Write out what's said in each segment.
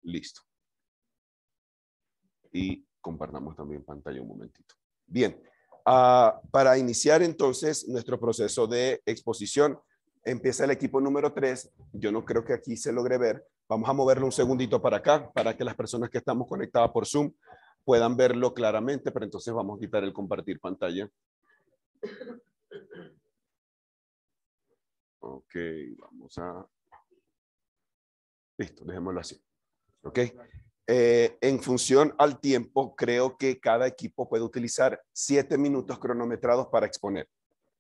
Listo. Y compartamos también pantalla un momentito. Bien, para iniciar entonces nuestro proceso de exposición, empieza el equipo número 3. Yo no creo que aquí se logre ver. Vamos a moverlo un segundito para acá, para que las personas que estamos conectadas por Zoom puedan verlo claramente, pero entonces vamos a quitar el compartir pantalla. Ok, vamos a... Listo, dejémoslo así. Ok. En función al tiempo, creo que cada equipo puede utilizar 7 minutos cronometrados para exponer.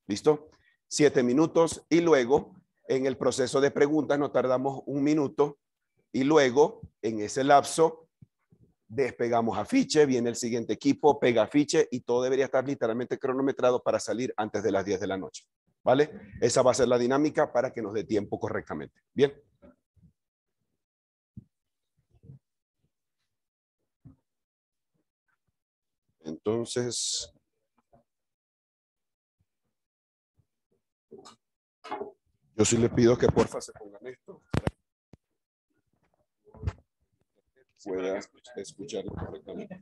¿Listo? 7 minutos y luego en el proceso de preguntas nos tardamos 1 minuto y luego en ese lapso despegamos afiche, viene el siguiente equipo, pega afiche y todo debería estar literalmente cronometrado para salir antes de las 10 de la noche. ¿Vale? Esa va a ser la dinámica para que nos dé tiempo correctamente. Bien. Entonces, yo sí le pido que porfa se pongan esto. Pueda escucharlo correctamente.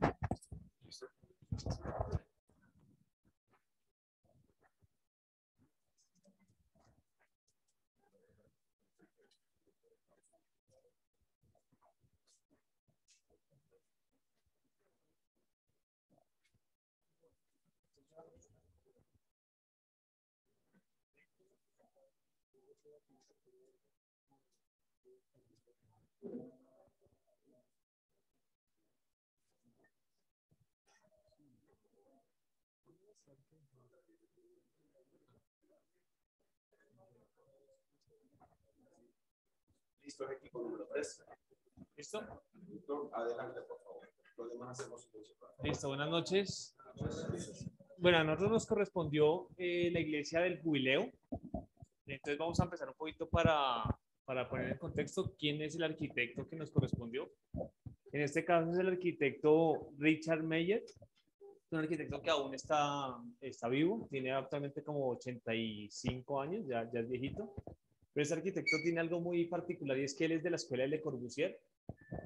¿Listo, equipo número 3? ¿Listo? Listo, adelante, por favor. Lo demás hacemos un hecho. Listo, buenas noches. Bueno, a nosotros nos correspondió la iglesia del jubileo. Entonces vamos a empezar un poquito para poner en contexto quién es el arquitecto que nos correspondió. En este caso es el arquitecto Richard Meyer. Es un arquitecto que aún está vivo, tiene actualmente como 85 años, ya es viejito. Pero este arquitecto tiene algo muy particular y es que él es de la escuela de Le Corbusier.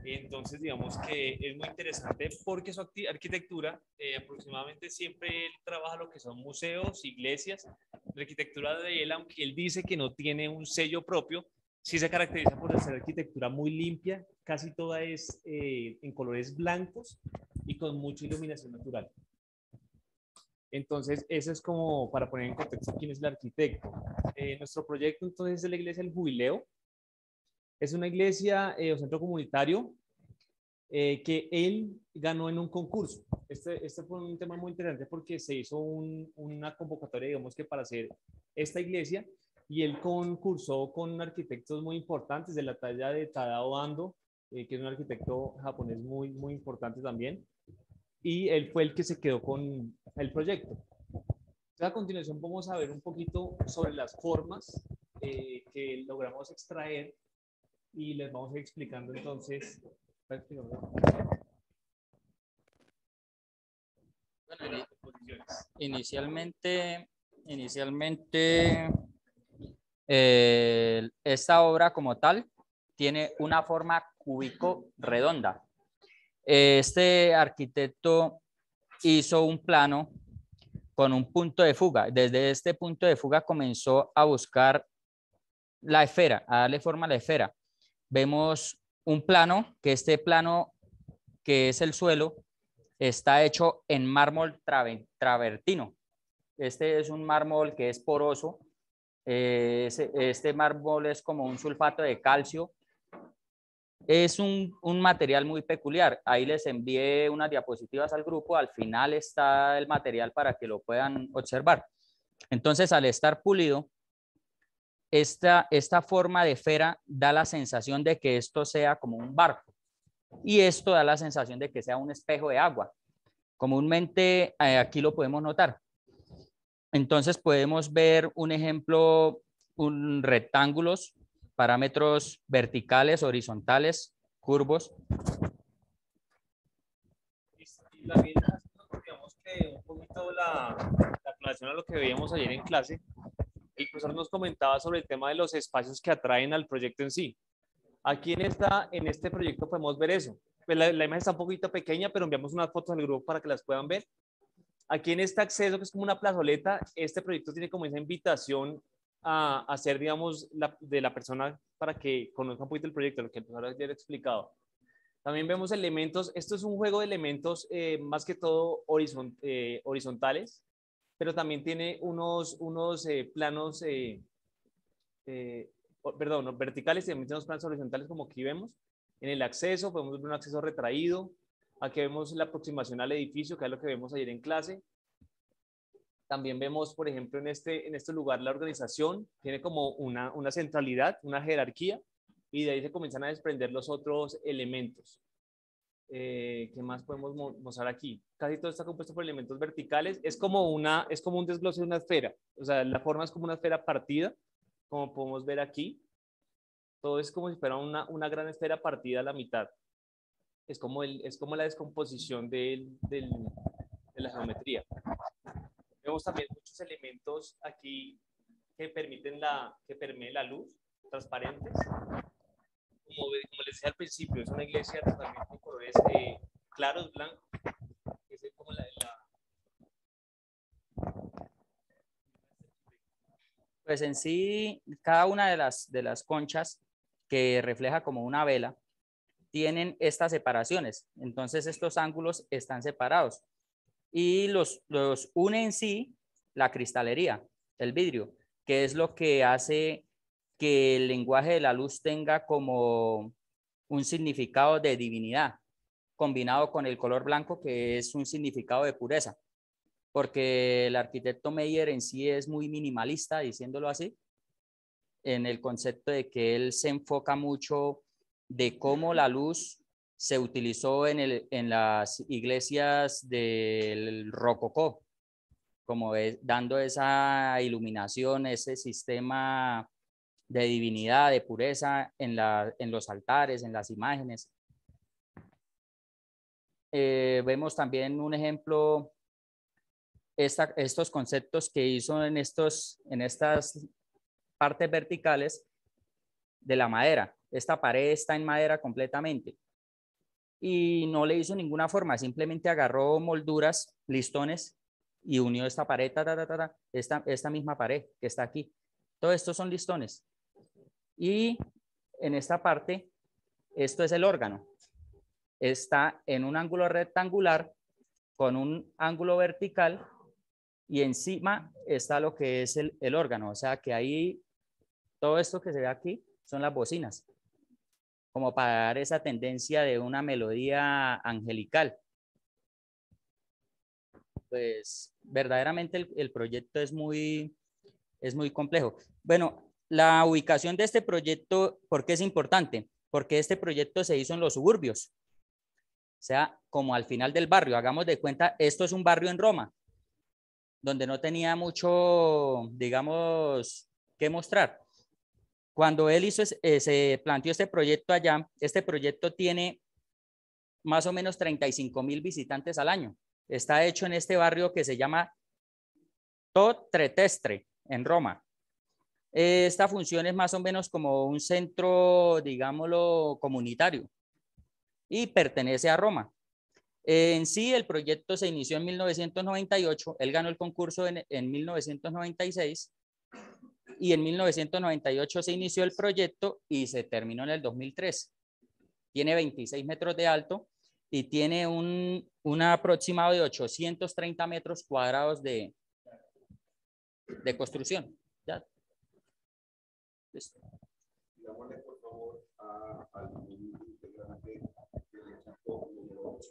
Entonces, digamos que es muy interesante porque su arquitectura, aproximadamente siempre él trabaja lo que son museos, iglesias. La arquitectura de él, aunque él dice que no tiene un sello propio, sí se caracteriza por ser arquitectura muy limpia, casi toda es en colores blancos y con mucha iluminación natural. Entonces, eso es como para poner en contexto quién es el arquitecto. Nuestro proyecto entonces es de la iglesia del Jubileo. Es una iglesia o centro comunitario que él ganó en un concurso. Este fue un tema muy interesante porque se hizo una convocatoria, digamos que para hacer esta iglesia, y él concursó con arquitectos muy importantes de la talla de Tadao Ando, que es un arquitecto japonés muy, muy importante también, y él fue el que se quedó con el proyecto. Entonces, a continuación vamos a ver un poquito sobre las formas que logramos extraer y les vamos a ir explicando entonces. Bueno, inicialmente esta obra como tal tiene una forma cúbico redonda. Este arquitecto hizo un plano con un punto de fuga. Desde este punto de fuga comenzó a buscar la esfera, a darle forma a la esfera. Vemos un plano, que este plano, que es el suelo, está hecho en mármol travertino. Este es un mármol que es poroso. Este mármol es como un sulfato de calcio. Es un material muy peculiar. Ahí les envié unas diapositivas al grupo. Al final está el material para que lo puedan observar. Entonces, al estar pulido, esta forma de esfera da la sensación de que esto sea como un barco. Y esto da la sensación de que sea un espejo de agua. Comúnmente aquí lo podemos notar. Entonces podemos ver un ejemplo, rectángulos, parámetros verticales, horizontales, curvos. Y también, digamos que un poquito la aclaración a lo que veíamos ayer en clase, el profesor nos comentaba sobre el tema de los espacios que atraen al proyecto en sí. Aquí en este proyecto podemos ver eso. Pues la imagen está un poquito pequeña, pero enviamos unas fotos al grupo para que las puedan ver. Aquí en este acceso, que es como una plazoleta, este proyecto tiene como esa invitación a hacer, digamos, de la persona para que conozca un poquito el proyecto, lo que el profesor ayer ha explicado. También vemos elementos, esto es un juego de elementos más que todo horizontales, pero también tiene unos planos, perdón, no, verticales, y también tiene unos planos horizontales como aquí vemos. En el acceso podemos ver un acceso retraído. Aquí vemos la aproximación al edificio, que es lo que vemos ayer en clase. También vemos, por ejemplo, en este lugar la organización tiene como una centralidad, una jerarquía, y de ahí se comienzan a desprender los otros elementos. ¿Qué más podemos mostrar aquí? Casi todo está compuesto por elementos verticales. Es como un desglose de una esfera. O sea, la forma es como una esfera partida, como podemos ver aquí. Todo es como si fuera una gran esfera partida a la mitad. Es como la descomposición de la geometría. Vemos también muchos elementos aquí que permiten que permee la luz, transparentes. Como les decía al principio, es una iglesia totalmente de colores claros, blancos. Es como Pues en sí, cada una de las conchas que refleja como una vela tienen estas separaciones. Entonces estos ángulos están separados y los une en sí la cristalería, el vidrio, que es lo que hace que el lenguaje de la luz tenga como un significado de divinidad, combinado con el color blanco, que es un significado de pureza, porque el arquitecto Meyer en sí es muy minimalista, diciéndolo así, en el concepto de que él se enfoca mucho de cómo la luz se utilizó en las iglesias del Rococó, como dando esa iluminación, ese sistema de divinidad, de pureza en los altares, en las imágenes. Vemos también un ejemplo, estos conceptos que hizo en estas partes verticales de la madera. Esta pared está en madera completamente y no le hizo ninguna forma, simplemente agarró molduras, listones y unió esta pared, esta misma pared que está aquí. Todo esto son listones. Y en esta parte, esto es el órgano. Está en un ángulo rectangular con un ángulo vertical y encima está lo que es el órgano. O sea que ahí, todo esto que se ve aquí son las bocinas, como para dar esa tendencia de una melodía angelical. Pues verdaderamente el proyecto es muy complejo. Bueno, la ubicación de este proyecto, ¿por qué es importante? Porque este proyecto se hizo en los suburbios, o sea, como al final del barrio. Hagamos de cuenta, esto es un barrio en Roma, donde no tenía mucho, digamos, que mostrar. Cuando él se planteó este proyecto allá, este proyecto tiene más o menos 35.000 visitantes al año. Está hecho en este barrio que se llama Totretestre, en Roma. Esta función es más o menos como un centro, digámoslo, comunitario y pertenece a Roma. En sí, el proyecto se inició en 1998, él ganó el concurso en 1996 y en 1998 se inició el proyecto y se terminó en el 2003. Tiene 26 metros de alto y tiene un aproximado de 830 metros cuadrados de construcción. ¿Ya? Listo. Digámosle, por favor, al integrante del equipo número 8.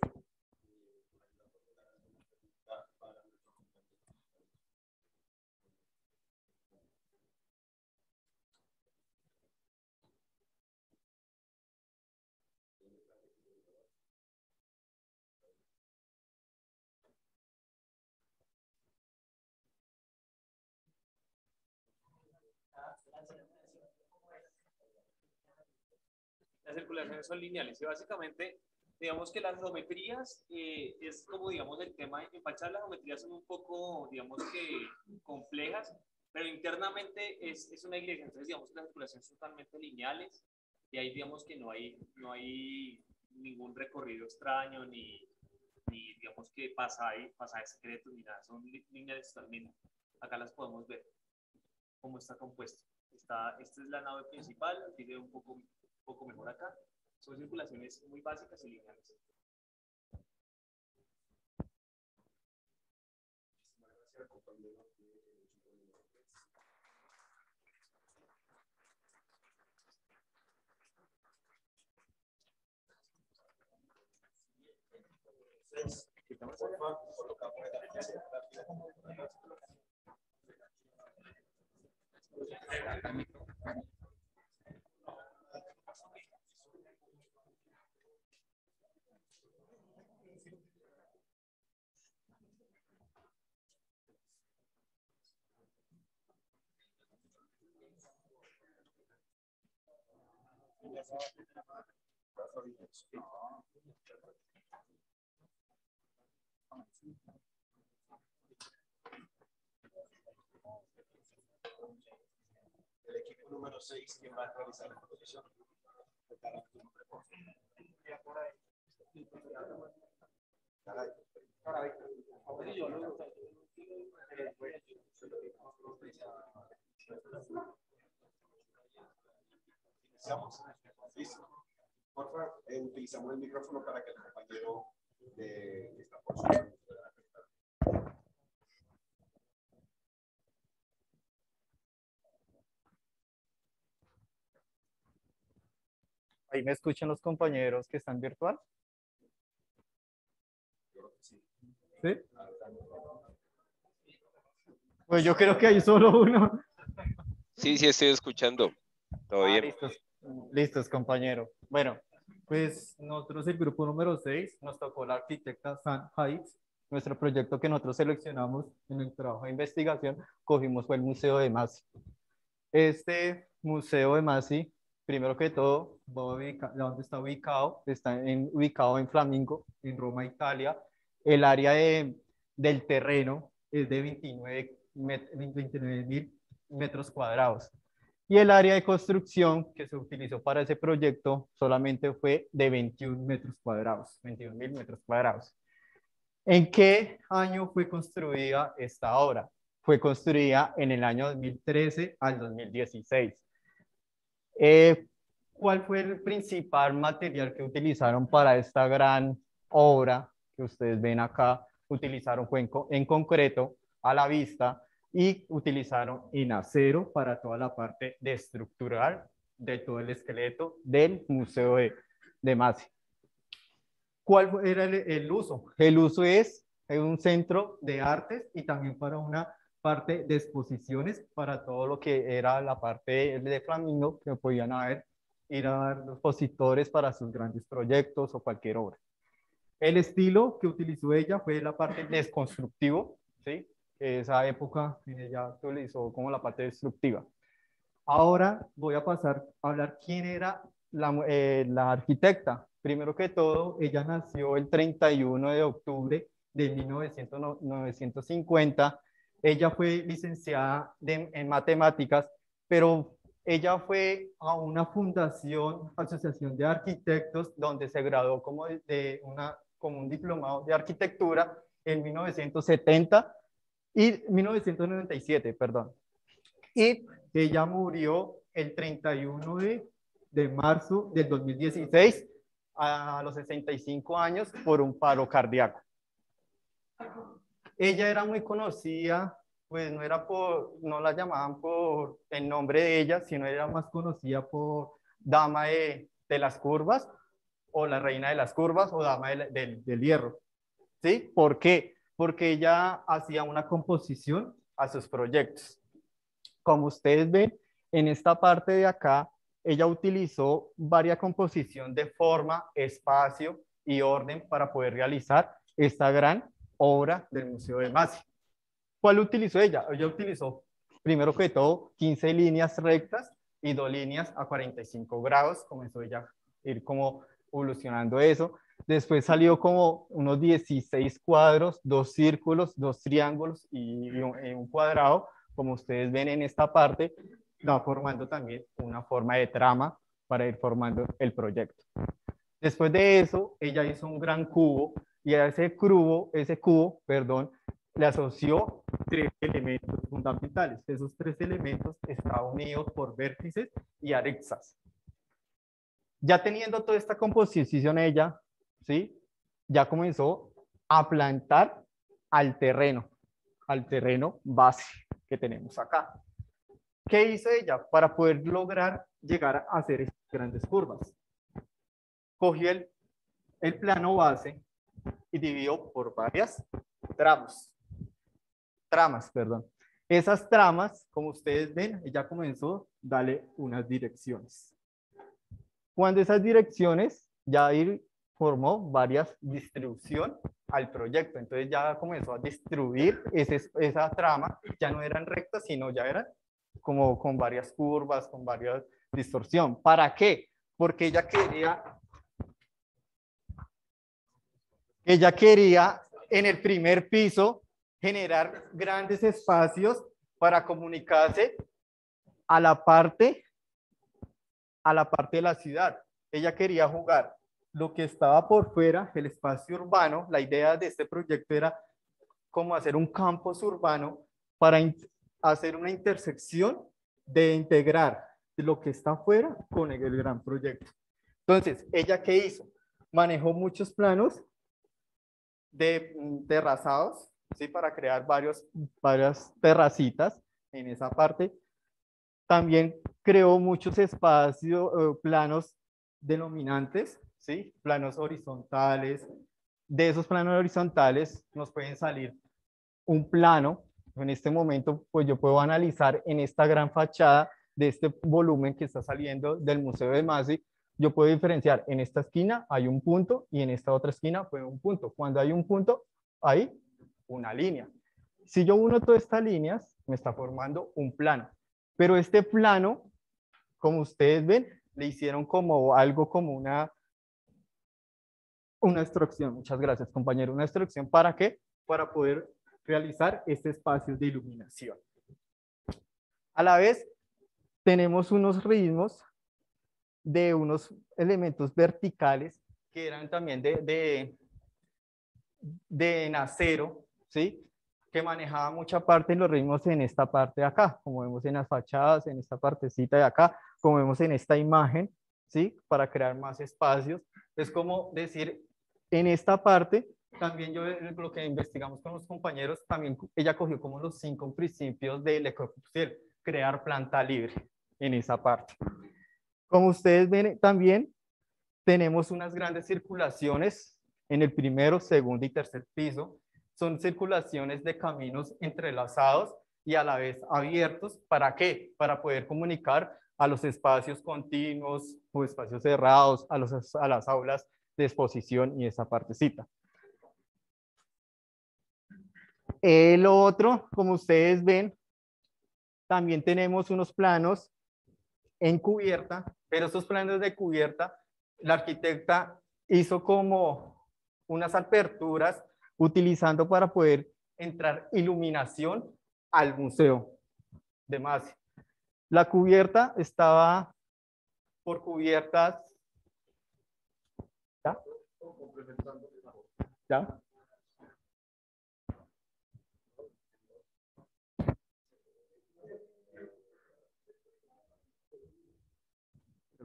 Las circulaciones son lineales y básicamente, digamos que las geometrías es como, digamos, el tema. En fachada las geometrías son un poco, digamos que complejas, pero internamente es una iglesia. Entonces, digamos que las circulaciones son totalmente lineales. y ahí digamos que no hay ningún recorrido extraño, ni digamos que pasajes secretos, ni nada, son líneas totalmente. Acá las podemos ver, cómo está compuesto. Esta es la nave principal, tiene un poco mejor acá. Son circulaciones muy básicas y lineales. El equipo número 6, ¿quién va a realizar la exposición? Iniciamos. ¿Listo? Por favor, utilizamos el micrófono para que el compañero de esta porción. ¿Ahí me escuchan los compañeros que están virtual? ¿Sí? Pues yo creo que hay solo uno. Sí, sí, estoy escuchando. Todo bien. Listos, compañero. Bueno, pues nosotros el grupo número 6 nos tocó la arquitecta San Heights. Nuestro proyecto que nosotros seleccionamos en el trabajo de investigación, cogimos fue el Museo de Masi. Este Museo de Masi, primero que todo, ¿dónde está ubicado? Está ubicado en Flamingo, en Roma, Italia. El área del terreno es de 29.000 metros cuadrados. Y el área de construcción que se utilizó para ese proyecto solamente fue de 21 metros cuadrados, 21.000 metros cuadrados. ¿En qué año fue construida esta obra? Fue construida en el año 2013 al 2016. ¿Cuál fue el principal material que utilizaron para esta gran obra que ustedes ven acá? Utilizaron fue en concreto a la vista y utilizaron en acero para toda la parte de estructural de todo el esqueleto del Museo de Masi. ¿Cuál era el uso? El uso es un centro de artes y también para una parte de exposiciones para todo lo que era la parte de Flamingo, que podían ir a ver los expositores para sus grandes proyectos o cualquier obra. El estilo que utilizó ella fue la parte desconstructivo, ¿sí? Esa época ella utilizó como la parte destructiva. Ahora voy a pasar a hablar quién era la arquitecta. Primero que todo, ella nació el 31 de octubre de 1950. Ella fue licenciada en matemáticas, pero ella fue a una fundación, asociación de arquitectos, donde se graduó como un diplomado de arquitectura en 1970 y 1997, perdón. Y ella murió el 31 de marzo del 2016 a los 65 años por un paro cardíaco. Ella era muy conocida, pues no la llamaban por el nombre de ella, sino era más conocida por dama de las curvas, o la reina de las curvas, o dama del hierro. ¿Sí? ¿Por qué? Porque ella hacía una composición a sus proyectos. Como ustedes ven, en esta parte de acá, ella utilizó varias composición de forma, espacio y orden para poder realizar esta gran obra del Museo de Masi. ¿Cuál utilizó ella? Ella utilizó, primero que todo, 15 líneas rectas y 2 líneas a 45 grados. Comenzó ella a ir como evolucionando eso. Después salió como unos 16 cuadros, 2 círculos, 2 triángulos y un cuadrado. Como ustedes ven en esta parte, va formando también una forma de trama para ir formando el proyecto. Después de eso, ella hizo un gran cubo y a ese cubo, le asoció 3 elementos fundamentales. Esos 3 elementos estaban unidos por vértices y aristas. Ya teniendo toda esta composición ella, ¿sí? Ya comenzó a plantar al terreno base que tenemos acá. ¿Qué hizo ella para poder lograr llegar a hacer estas grandes curvas? Cogió el plano base y dividió por varias tramas. Esas tramas, como ustedes ven, ella comenzó a darle unas direcciones. Cuando esas direcciones ya formó varias distribución al proyecto, entonces ya comenzó a distribuir esa trama, ya no eran rectas, sino ya eran como con varias curvas, con varias distorsión. ¿Para qué? Porque ella quería en el primer piso generar grandes espacios para comunicarse a la parte de la ciudad. Ella quería jugar lo que estaba por fuera, el espacio urbano. La idea de este proyecto era como hacer un campus urbano para hacer una intersección de integrar lo que está afuera con el gran proyecto. Entonces, ¿ella qué hizo? Manejó muchos planos de terrazados, ¿sí? Para crear varias terracitas en esa parte. También creó muchos espacios, planos denominantes, ¿sí? Planos horizontales. De esos planos horizontales nos pueden salir un plano. En este momento, pues yo puedo analizar en esta gran fachada de este volumen que está saliendo del Museo de Masi, yo puedo diferenciar, en esta esquina hay un punto y en esta otra esquina fue un punto. Cuando hay un punto, hay una línea. Si yo uno todas estas líneas, me está formando un plano. Pero este plano, como ustedes ven, le hicieron como algo como una extracción. Muchas gracias, compañero. Una extracción, ¿para qué? Para poder realizar este espacio de iluminación. A la vez, tenemos unos ritmos de unos elementos verticales que eran también de acero, ¿sí? Que manejaba mucha parte de los ritmos en esta parte de acá, como vemos en las fachadas, en esta partecita de acá, como vemos en esta imagen, ¿sí? Para crear más espacios. Es como decir, en esta parte, también yo lo que investigamos con los compañeros, también ella cogió como los 5 principios de Le Corbusier, crear planta libre en esa parte. Como ustedes ven, también tenemos unas grandes circulaciones en el primero, segundo y tercer piso. Son circulaciones de caminos entrelazados y a la vez abiertos. ¿Para qué? Para poder comunicar a los espacios continuos o espacios cerrados, a las aulas de exposición y esa partecita. El otro, como ustedes ven, también tenemos unos planos en cubierta, pero esos planos de cubierta, la arquitecta hizo como unas aperturas utilizando para poder entrar iluminación al museo de Masi. La cubierta estaba por cubiertas. ¿Ya? ¿Ya?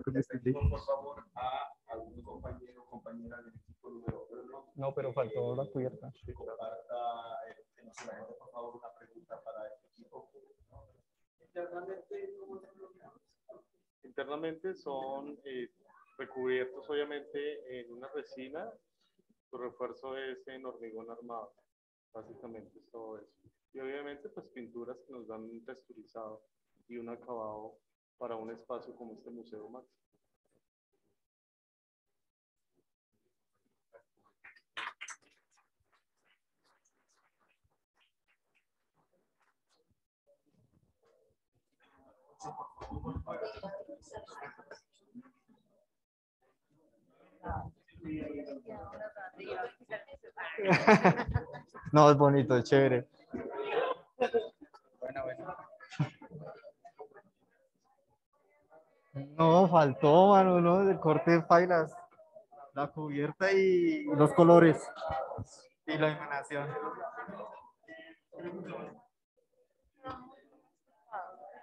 Por favor, a algún compañero o compañera del equipo número 1. No, pero faltó la cubierta. Por favor, una pregunta para el equipo. Internamente son recubiertos obviamente en una resina, su refuerzo es en hormigón armado, básicamente es todo eso. Y obviamente pues pinturas que nos dan un texturizado y un acabado para un espacio como este Museo Max. No, es bonito, es chévere. Bueno. No, faltó, mano, ¿no? El corte de pailas, la cubierta y los colores y la iluminación.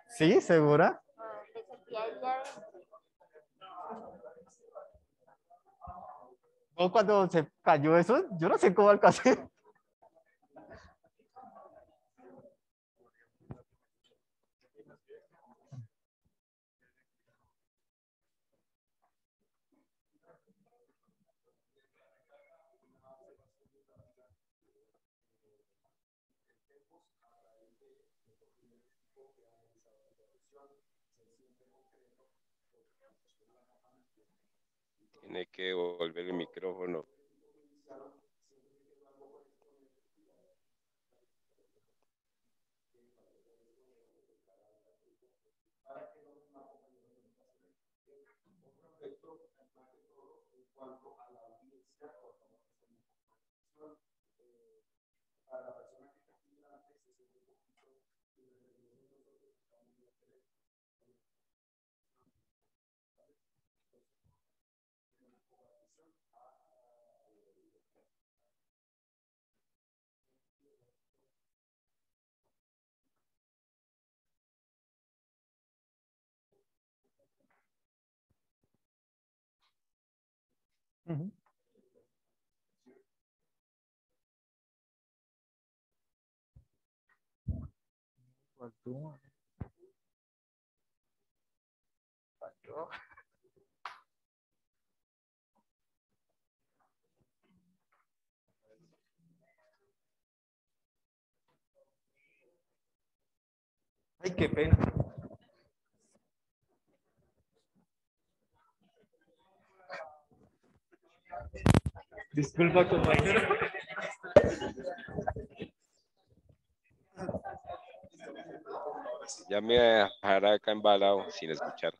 ¿Sí? ¿Segura? ¿O cuando se cayó eso? Yo no sé cómo alcancé. Tiene que devolver el micrófono. Ujú. Faltó, faltó. Ay, qué pena. Disculpa, compañero. Ya me voy a dejar acá embalado sin escuchar.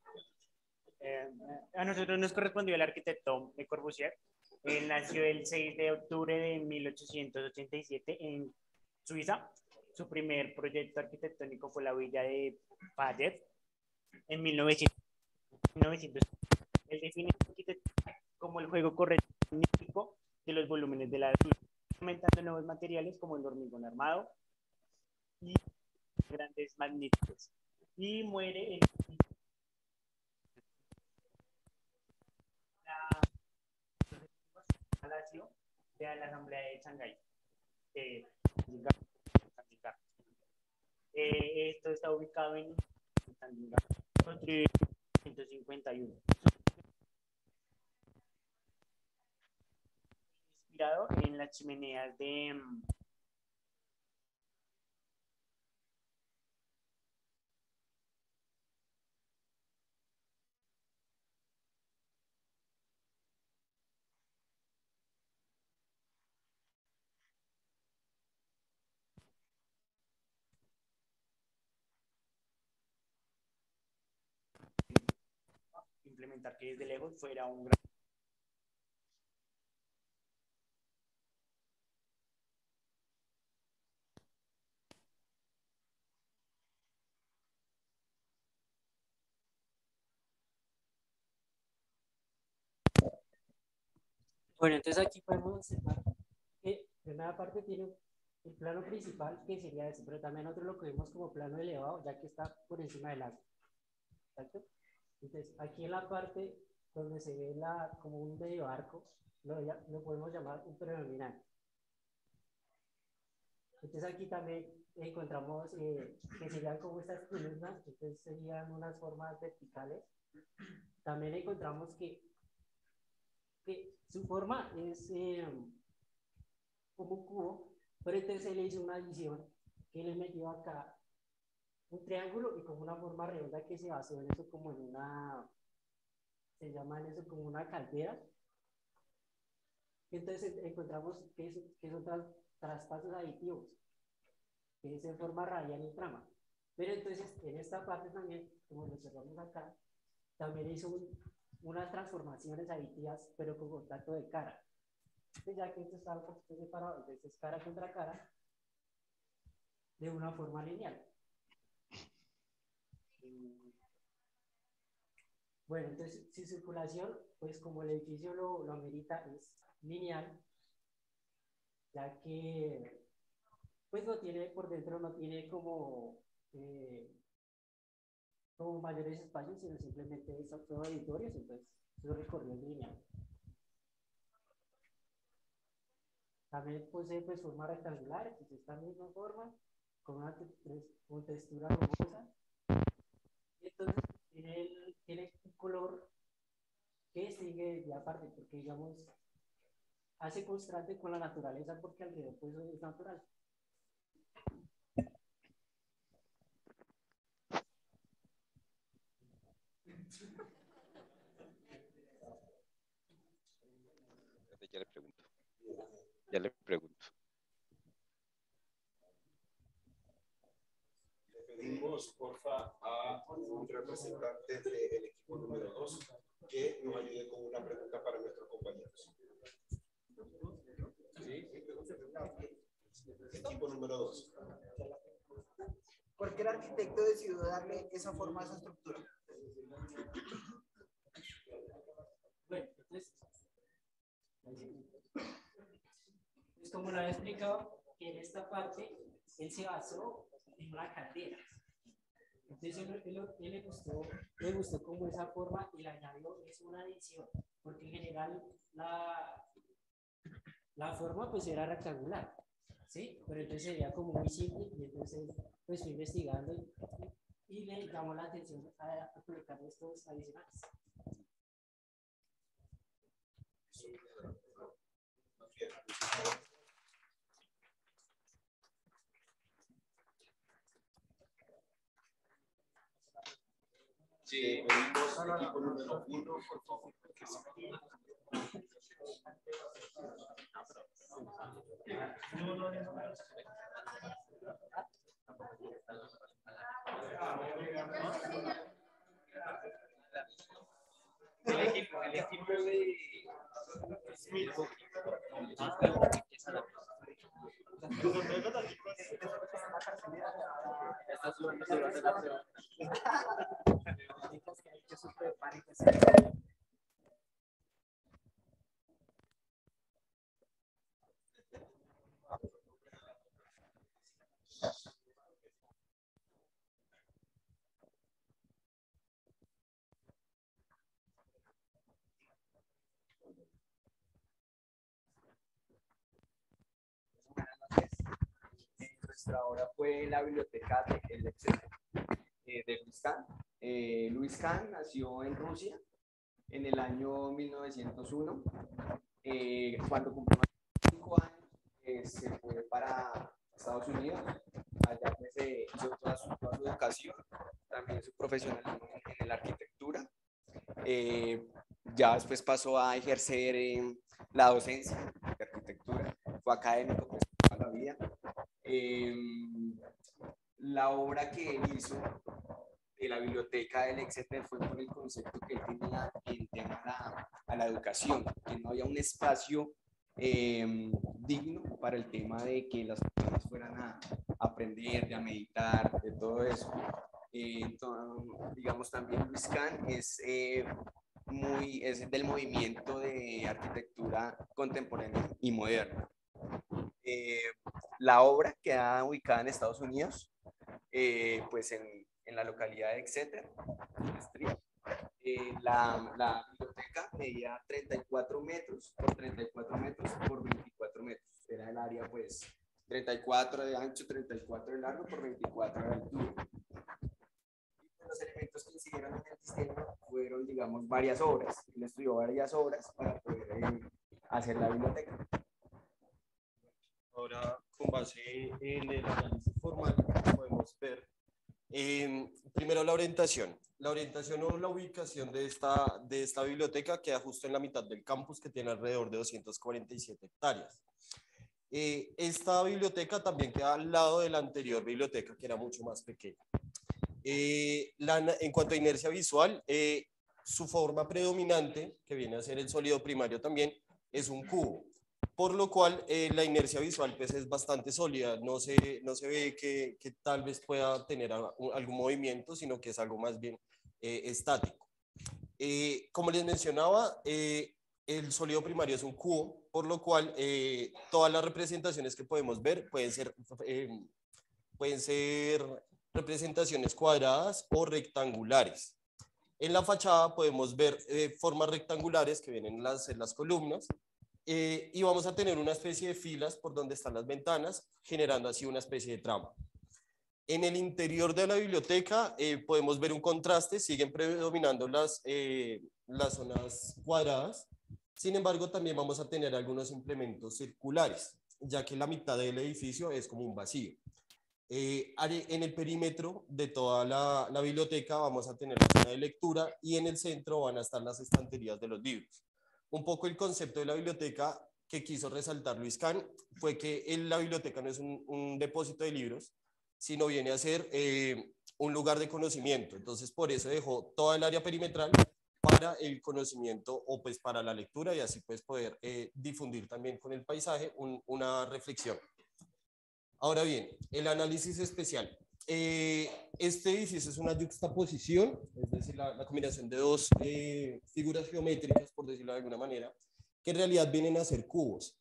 A nosotros nos correspondió el arquitecto Le Corbusier. Él nació el 6 de octubre de 1887 en Suiza. Su primer proyecto arquitectónico fue la villa de Fayette en 1900. Él define la arquitectura como el juego correcto de los volúmenes de la ciudad, aumentando nuevos materiales como el hormigón armado y grandes magnitudes. Y muere en Palacio de la Asamblea de Shanghái. Esto está ubicado en Tandingá, construido en 1951. Inspirado en las chimeneas de implementar que desde lejos fuera un gran... Bueno, entonces aquí podemos observar que primera parte tiene el plano principal, que sería ese, pero también nosotros lo cogemos como plano elevado, ya que está por encima del agua. ¿Exacto? Entonces, aquí en la parte donde se ve como un medio arco, lo podemos llamar un predominante. Entonces, aquí también encontramos que serían como estas columnas, entonces serían unas formas verticales. También encontramos que su forma es como un cubo, pero entonces se le hizo una adición que le metió acá un triángulo y como una forma redonda que se basó en eso como en una, se llaman eso como una caldera. Entonces encontramos que son traspasos aditivos, que es en forma radial y trama. Pero entonces en esta parte también, como lo observamos acá, también hizo unas transformaciones aditivas, pero con contacto de cara. Entonces, ya que esto está un poquito separado, entonces es cara contra cara, de una forma lineal. Bueno, entonces, si circulación, pues como el edificio lo amerita, es lineal, ya que pues no tiene por dentro, no tiene como mayores espacios, sino simplemente son todo auditorios, entonces su recorrido es lineal. También posee pues forma rectangular, entonces de esta misma forma, con una con textura rugosa. Y entonces tiene un color que sigue de aparte, porque digamos, hace contraste con la naturaleza, porque alrededor pues es natural. Ya le pregunto. Ya le pregunto. Le pedimos, porfa, a un representante del equipo número 2 que nos ayude con una pregunta para nuestros compañeros. ¿Sí? Equipo número 2. ¿Por qué el arquitecto decidió darle esa forma a esa estructura? Bueno, entonces, pues como lo había explicado, que en esta parte él se basó en una caldera. Entonces él le gustó como esa forma y le añadió, es una adición, porque en general la forma pues era rectangular, ¿sí? Pero entonces sería como muy simple y entonces pues fui investigando y le llamó la atención a colocar estos adicionales. Sí, pedimos equipo número 1, por favor. El equipo de nuestra obra fue la biblioteca de Luis Kahn. Luis Kahn nació en Rusia en el año 1901. Cuando cumplió 5 años, se fue para Estados Unidos. Allá pues, hizo toda su educación, también su profesionalismo en la arquitectura. Ya después pasó a ejercer la docencia de arquitectura. Fue académico pues, toda la vida. La obra que él hizo de la biblioteca del Exeter fue por el concepto que él tenía en tema a la educación, que no había un espacio digno para el tema de que las personas fueran a aprender, a meditar, de todo eso. Entonces, digamos, también Luis Kahn es del movimiento de arquitectura contemporánea y moderna. La obra queda ubicada en Estados Unidos, pues en la localidad de Exeter. La biblioteca medía 34 metros por 34 metros por 24 metros. Era el área, pues, 34 de ancho, 34 de largo por 24 de altura. Los elementos que incidieron en el diseño fueron, digamos, varias obras. Él estudió varias obras para poder hacer la biblioteca. Ahora, con base en el análisis formal, podemos ver primero la orientación. La orientación o la ubicación de esta biblioteca queda justo en la mitad del campus, que tiene alrededor de 247 hectáreas. Esta biblioteca también queda al lado de la anterior biblioteca, que era mucho más pequeña. En cuanto a inercia visual, su forma predominante, que viene a ser el sólido primario también, es un cubo, por lo cual la inercia visual pues, es bastante sólida, no se ve que tal vez pueda tener algún movimiento, sino que es algo más bien estático. Como les mencionaba, el sólido primario es un cubo, por lo cual todas las representaciones que podemos ver pueden ser representaciones cuadradas o rectangulares. En la fachada podemos ver formas rectangulares que vienen en las columnas y vamos a tener una especie de filas por donde están las ventanas, generando así una especie de trama. En el interior de la biblioteca podemos ver un contraste, siguen predominando las zonas cuadradas, sin embargo también vamos a tener algunos implementos circulares, ya que la mitad del edificio es como un vacío. En el perímetro de toda la biblioteca vamos a tener la zona de lectura y en el centro van a estar las estanterías de los libros. Un poco el concepto de la biblioteca que quiso resaltar Luis Kahn fue que la biblioteca no es un depósito de libros, sino viene a ser un lugar de conocimiento. Entonces, por eso dejó toda el área perimetral para el conocimiento o pues para la lectura y así pues poder difundir también con el paisaje una reflexión. Ahora bien, el análisis especial. Este edificio es una yuxtaposición, es decir, la combinación de dos figuras geométricas, por decirlo de alguna manera, que en realidad vienen a ser cubos.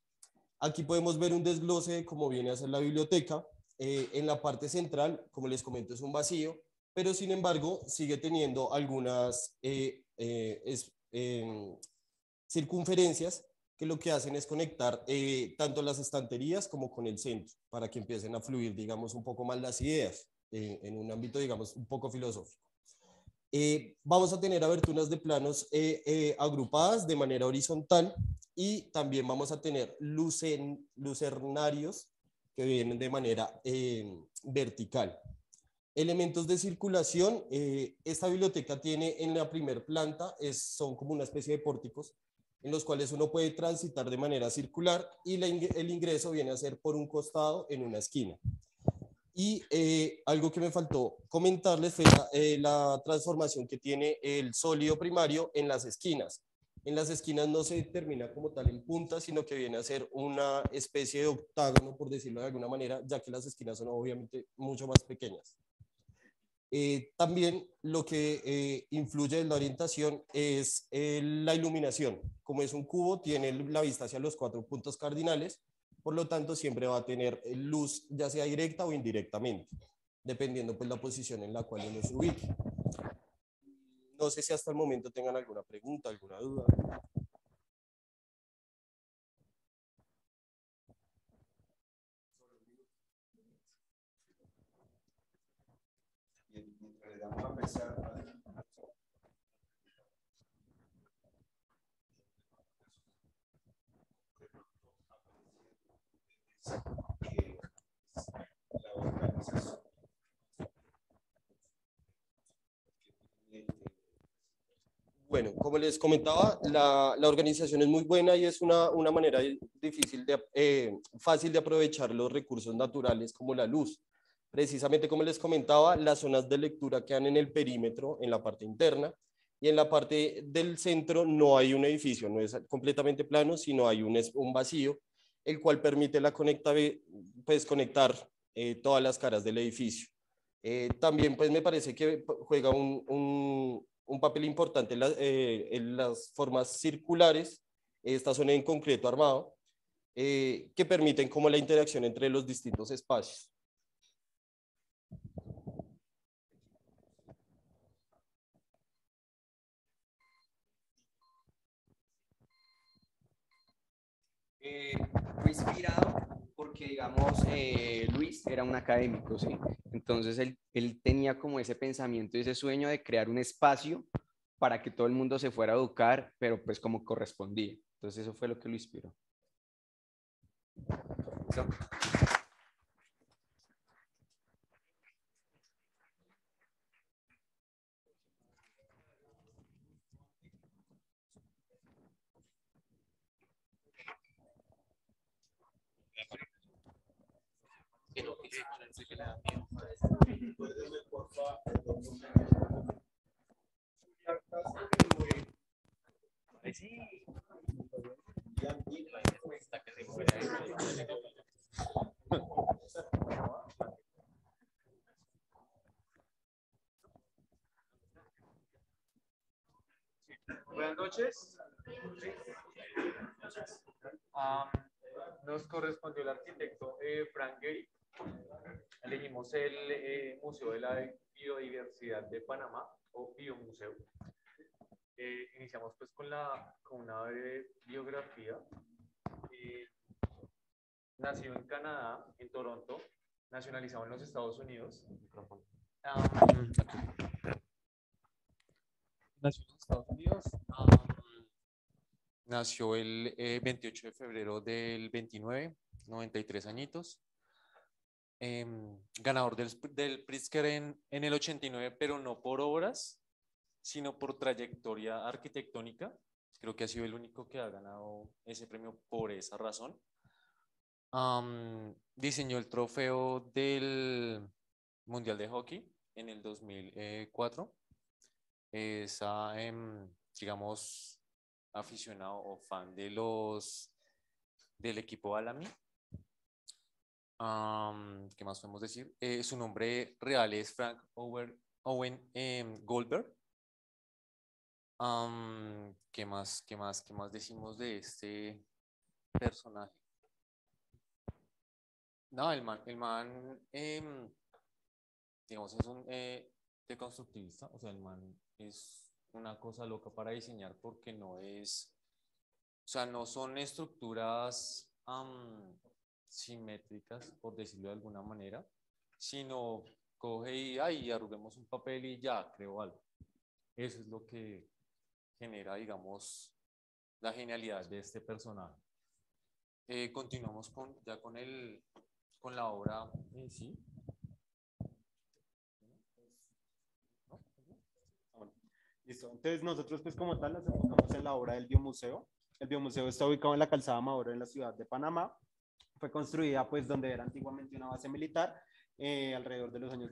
Aquí podemos ver un desglose de cómo viene a ser la biblioteca. En la parte central, como les comento, es un vacío, pero sin embargo sigue teniendo algunas circunferencias que lo que hacen es conectar tanto las estanterías como con el centro, para que empiecen a fluir, digamos, un poco más las ideas en un ámbito, digamos, un poco filosófico. Vamos a tener aberturas de planos agrupadas de manera horizontal y también vamos a tener lucernarios que vienen de manera vertical. Elementos de circulación. Esta biblioteca tiene en la primera planta, son como una especie de pórticos en los cuales uno puede transitar de manera circular y el ingreso viene a ser por un costado en una esquina. Y algo que me faltó comentarles fue la transformación que tiene el sólido primario en las esquinas. En las esquinas no se termina como tal en punta, sino que viene a ser una especie de octágono, por decirlo de alguna manera, ya que las esquinas son obviamente mucho más pequeñas. También lo que influye en la orientación es la iluminación. Como es un cubo, tiene la vista hacia los 4 puntos cardinales, por lo tanto siempre va a tener luz, ya sea directa o indirectamente, dependiendo pues la posición en la cual uno se ubique. No sé si hasta el momento tengan alguna pregunta, alguna duda. Le damos a empezar. La organización. Bueno, como les comentaba, la organización es muy buena y es una manera fácil de aprovechar los recursos naturales como la luz. Precisamente como les comentaba, las zonas de lectura quedan en el perímetro, en la parte interna, y en la parte del centro no hay un edificio, no es completamente plano, sino hay un vacío, el cual permite conectar todas las caras del edificio. También pues me parece que juega un papel importante en las formas circulares, esta zona en concreto armado, que permiten como la interacción entre los distintos espacios. Fue inspirado porque, digamos, Luis era un académico, ¿sí? Entonces él tenía como ese pensamiento y ese sueño de crear un espacio para que todo el mundo se fuera a educar, pero pues como correspondía. Entonces eso fue lo que lo inspiró. ¿So? Buenas noches. Nos correspondió el arquitecto Frank Gehry. Elegimos el Museo de la Biodiversidad de Panamá, o Biomuseo. Iniciamos pues con una breve biografía. Nació en Canadá, en Toronto, nacionalizado en los Estados Unidos. Nació en los Estados Unidos. Nació el 28 de febrero del 29, 93 añitos. Ganador del Pritzker en el 89, pero no por obras, sino por trayectoria arquitectónica. Creo que ha sido el único que ha ganado ese premio por esa razón. Diseñó el trofeo del Mundial de Hockey en el 2004. Es, digamos, aficionado o fan del equipo Alamy. ¿Qué más podemos decir? Su nombre real es Frank Owen Goldberg. ¿Qué más decimos de este personaje? No, el man digamos, es un deconstructivista. O sea, el man es una cosa loca para diseñar porque no es, o sea, no son estructuras simétricas, por decirlo de alguna manera, sino coge y arruguemos un papel y ya, creo algo. Eso es lo que genera, digamos, la genialidad de este personaje. Continuamos con la obra en sí. Bueno, listo. Entonces nosotros pues como tal nos enfocamos en la obra del biomuseo. El biomuseo está ubicado en la calzada Amador en la ciudad de Panamá. Fue construida pues donde era antiguamente una base militar alrededor de los años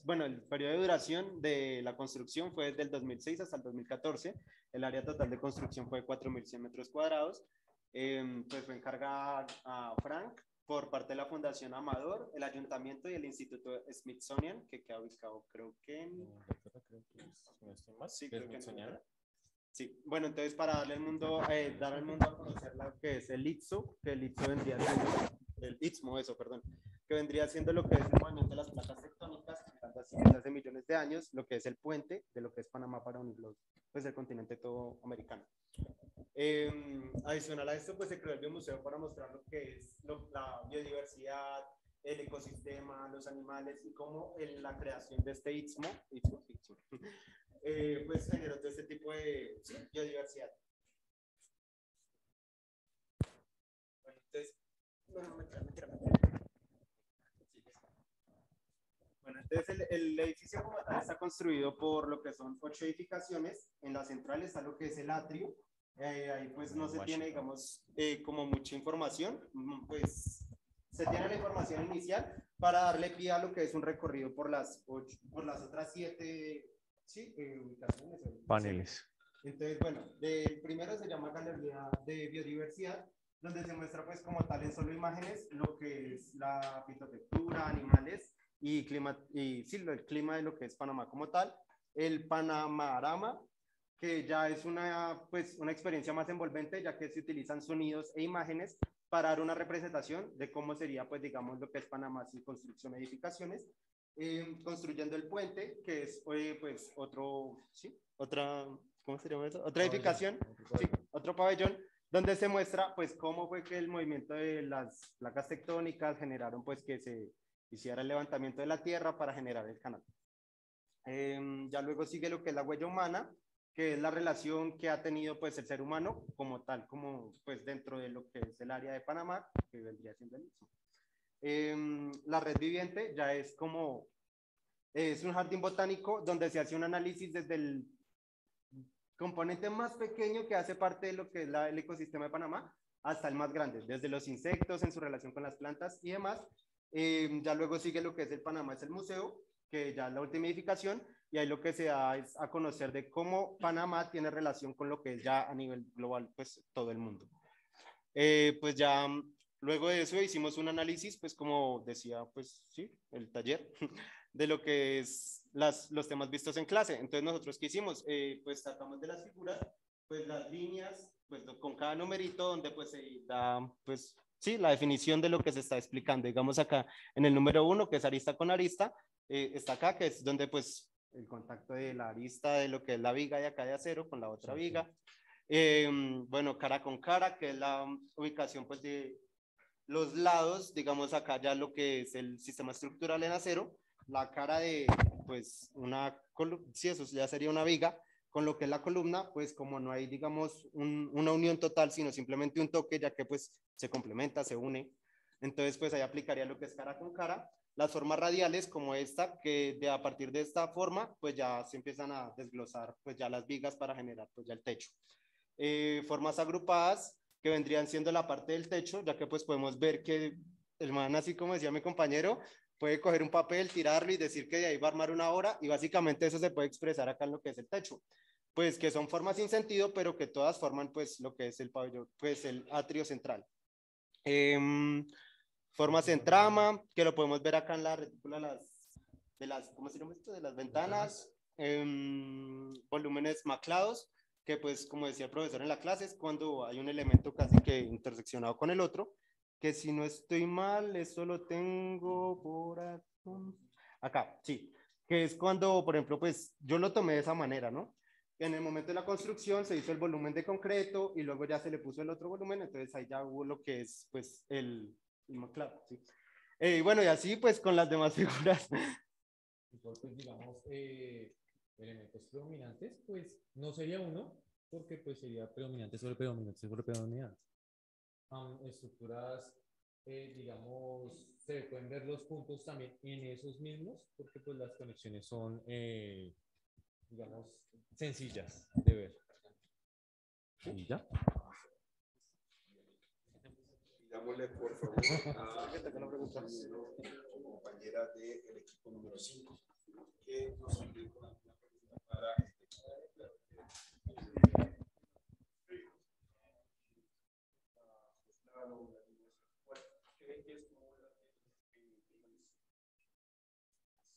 bueno, el periodo de duración de la construcción fue desde el 2006 hasta el 2014. El área total de construcción fue de 4.100 metros cuadrados. Pues fue encargada a Frank por parte de la Fundación Amador, el Ayuntamiento y el Instituto Smithsonian, que queda ubicado creo que en... Sí, creo que en... Sí, bueno, entonces para darle al mundo, dar al mundo a conocer lo que es el ITSO, que el ITSO vendría siendo, el ITSMO, eso, perdón, que vendría siendo lo que es el movimiento de las placas tectónicas, así desde hace millones de años, lo que es el puente de lo que es Panamá para unirlo, pues el continente todo americano. Adicional a esto, pues se creó el biomuseo para mostrar lo que es la biodiversidad, el ecosistema, los animales y cómo en la creación de este ITSMO pues generó todo este tipo de biodiversidad. Bueno, entonces, Bueno, entonces el edificio como tal está construido por lo que son 8 edificaciones. En la central está lo que es el atrio. Ahí pues no se tiene, digamos, como mucha información. Pues se tiene la información inicial para darle pie a lo que es un recorrido por las otras 7 ubicaciones. Paneles. Entonces, bueno, el primero se llama Galería de Biodiversidad, donde se muestra pues como tal en solo imágenes lo que es la fitotectura, animales y clima, el clima de lo que es Panamá como tal. El Panamarama, que ya es una experiencia más envolvente, ya que se utilizan sonidos e imágenes para dar una representación de cómo sería, pues digamos, lo que es Panamá sin construcción de edificaciones. Construyendo el puente, que es pues otra, ¿cómo se llama eso? Otra edificación, otro pabellón, donde se muestra pues cómo fue que el movimiento de las placas tectónicas generaron pues que se hiciera el levantamiento de la tierra para generar el canal. Ya luego sigue lo que es la huella humana, que es la relación que ha tenido pues el ser humano como tal, como pues dentro de lo que es el área de Panamá, que vendría siendo el mismo. La red viviente ya es como, es un jardín botánico donde se hace un análisis desde el componente más pequeño que hace parte de lo que es el ecosistema de Panamá hasta el más grande, desde los insectos en su relación con las plantas y demás. Ya luego sigue lo que es el Panamá, es el museo, que ya es la última edificación, y ahí lo que se da es a conocer de cómo Panamá tiene relación con lo que es ya a nivel global, pues todo el mundo. Pues ya luego de eso hicimos un análisis, pues como decía, pues sí, el taller, de lo que es los temas vistos en clase. Entonces nosotros qué hicimos, pues sacamos de las figuras, pues las líneas, pues con cada numerito donde pues se da, pues sí, la definición de lo que se está explicando. Digamos acá en el número 1, que es arista con arista, está acá, que es donde pues el contacto de la arista de lo que es la viga de acá de acero con la otra viga. Bueno, cara con cara, que es la ubicación pues de los lados, digamos acá ya lo que es el sistema estructural en acero, la cara de pues una columna, sí, eso ya sería una viga, con lo que es la columna, pues como no hay digamos una unión total, sino simplemente un toque, ya que pues se complementa, se une, entonces pues ahí aplicaría lo que es cara con cara. Las formas radiales como esta, que a partir de esta forma, pues ya se empiezan a desglosar pues ya las vigas para generar pues ya el techo. Formas agrupadas, que vendrían siendo la parte del techo, ya que pues podemos ver que el man, así como decía mi compañero, puede coger un papel, tirarlo y decir que de ahí va a armar una obra, y básicamente eso se puede expresar acá en lo que es el techo. Pues que son formas sin sentido, pero que todas forman pues lo que es el pabellón, pues el atrio central. Formas en trama, que lo podemos ver acá en la retícula de las ¿cómo se llama esto? De las ventanas. Volúmenes maclados, que pues como decía el profesor en la clase, es cuando hay un elemento casi que interseccionado con el otro, que si no estoy mal, eso lo tengo por acá, sí, que es cuando, por ejemplo, pues yo lo tomé de esa manera, ¿no? En el momento de la construcción se hizo el volumen de concreto y luego ya se le puso el otro volumen, entonces ahí ya hubo lo que es pues el maclado, ¿sí? Y bueno, y así pues con las demás figuras. Pues digamos, elementos predominantes, pues no sería uno, porque pues sería predominante sobre predominante sobre predominante. Estructuras, digamos, se pueden ver los puntos también en esos mismos, porque pues las conexiones son, digamos, sencillas de ver. ¿Y ya? Pidámosle por favor a la compañera del equipo número 5 que nos ayude con alguna pregunta para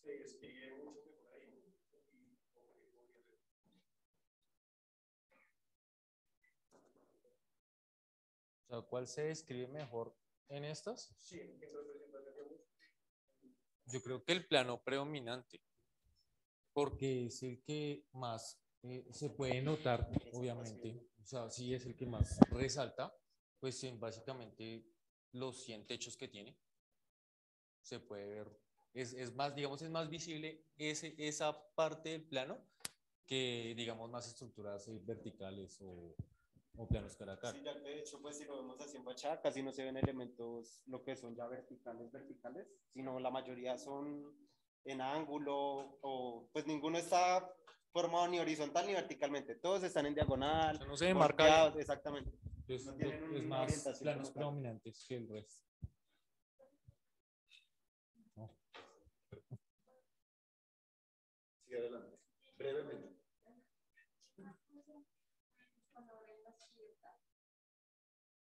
se escribe mucho mejor ahí. O sea, ¿cuál se describe mejor en estas? Sí, en representación. Yo creo que el plano predominante, porque es el que más se puede notar, obviamente. O sea, sí es el que más resalta, pues en básicamente los 100 techos que tiene. Se puede ver, es más, digamos, es más visible esa parte del plano que, digamos, más estructuras verticales o planos cara a cara. Sí, ya de hecho, pues si lo vemos así en fachada, casi no se ven elementos, lo que son ya verticales, sino la mayoría son en ángulo, o pues ninguno está formado ni horizontal ni verticalmente, todos están en diagonal. O sea, no se marca. Exactamente. Entonces, no tienen es una más orientación planos como tal. predominantes que el resto. No. Sí, adelante. Brevemente.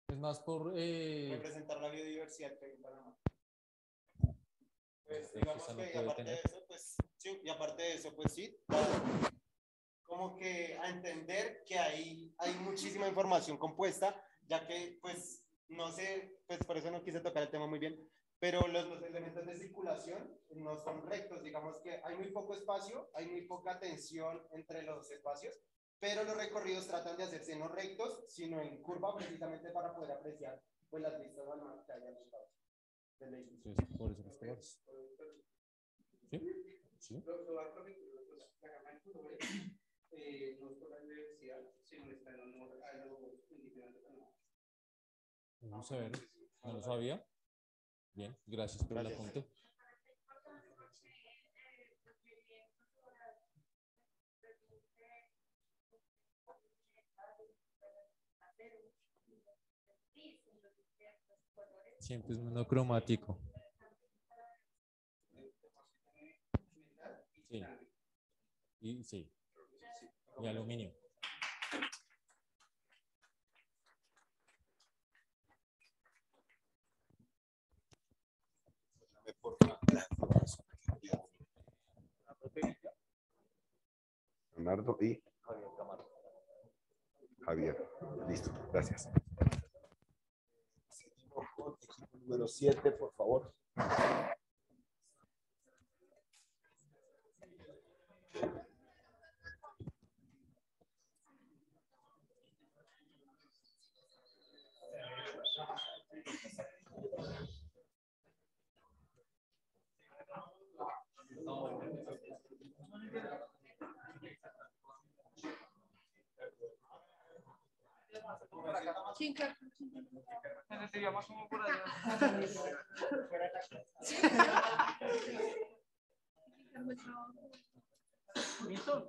Es más por representar la biodiversidad que hay en Panamá. Pues digamos que y aparte de eso, pues sí, y aparte de eso, pues sí, como que a entender que hay muchísima información compuesta, ya que pues no sé, pues por eso no quise tocar el tema muy bien, pero los elementos de circulación no son rectos, digamos que hay muy poco espacio, hay muy poca tensión entre los espacios, pero los recorridos tratan de hacerse no rectos, sino en curva, precisamente para poder apreciar pues las vistas al mar que hay a los lados del edificio. Sí, por eso los colores. ¿Sí? ¿Sí? No es por la universidad, sino está en honor a los indígenas de Panamá. Vamos a ver, no lo sabía. Bien, gracias por el apunte. Siempre es monocromático. Sí. Y sí. Y aluminio. Por la Leonardo y Javier. Listo, gracias. Seguimos con equipo número 7, por favor. Necesitaríamos como por allá. ¿Listo?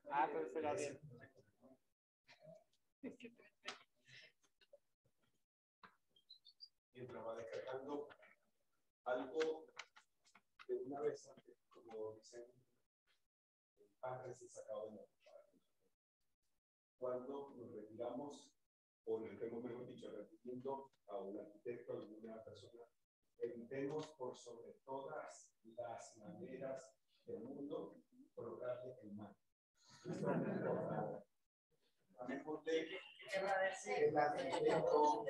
Ah, pero fue Gabriel. Mientras va descargando algo de una vez antes, como dicen, el pan recién sacado de la copa. Cuando nos retiramos, o nos estemos, mejor dicho, refiriendo a un arquitecto, a una persona, evitemos por sobre todas las maneras del mundo colocarle el mal. ¿Qué va a decir? El arquitecto,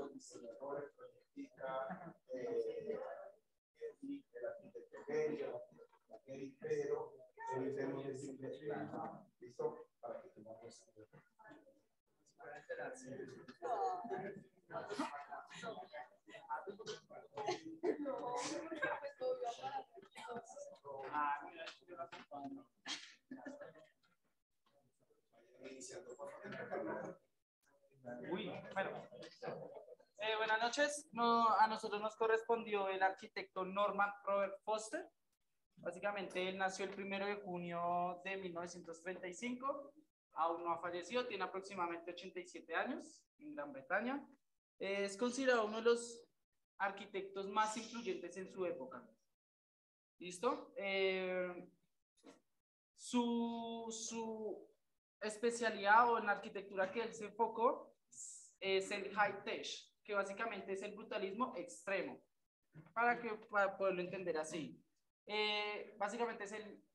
diseñador, proyectista, el arquitecto gay, el arquitecto gay, pero evitemos decirle listo para que tengamos Uy, bueno. Buenas noches. No, a nosotros nos correspondió el arquitecto Norman Robert Foster. Básicamente, él nació el 1 de junio de 1935. Aún no ha fallecido, tiene aproximadamente 87 años en Gran Bretaña. Es considerado uno de los arquitectos más influyentes en su época. ¿Listo? Su especialidad o en la arquitectura que él se enfocó es el high tech, que básicamente es el brutalismo extremo, para poderlo entender así. Básicamente es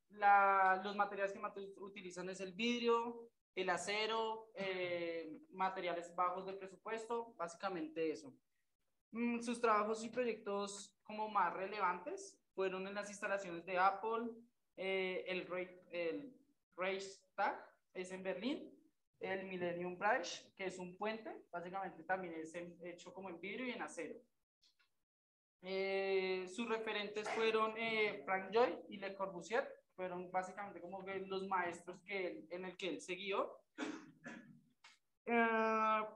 los materiales que más utilizan es el vidrio, el acero, materiales bajos de presupuesto, básicamente eso. Sus trabajos y proyectos como más relevantes fueron en las instalaciones de Apple, el Reichstag, es en Berlín, el Millennium Bridge, que es un puente, básicamente también es hecho como en vidrio y en acero. Sus referentes fueron Frank Lloyd y Le Corbusier, fueron básicamente como que los maestros en el que él se guió.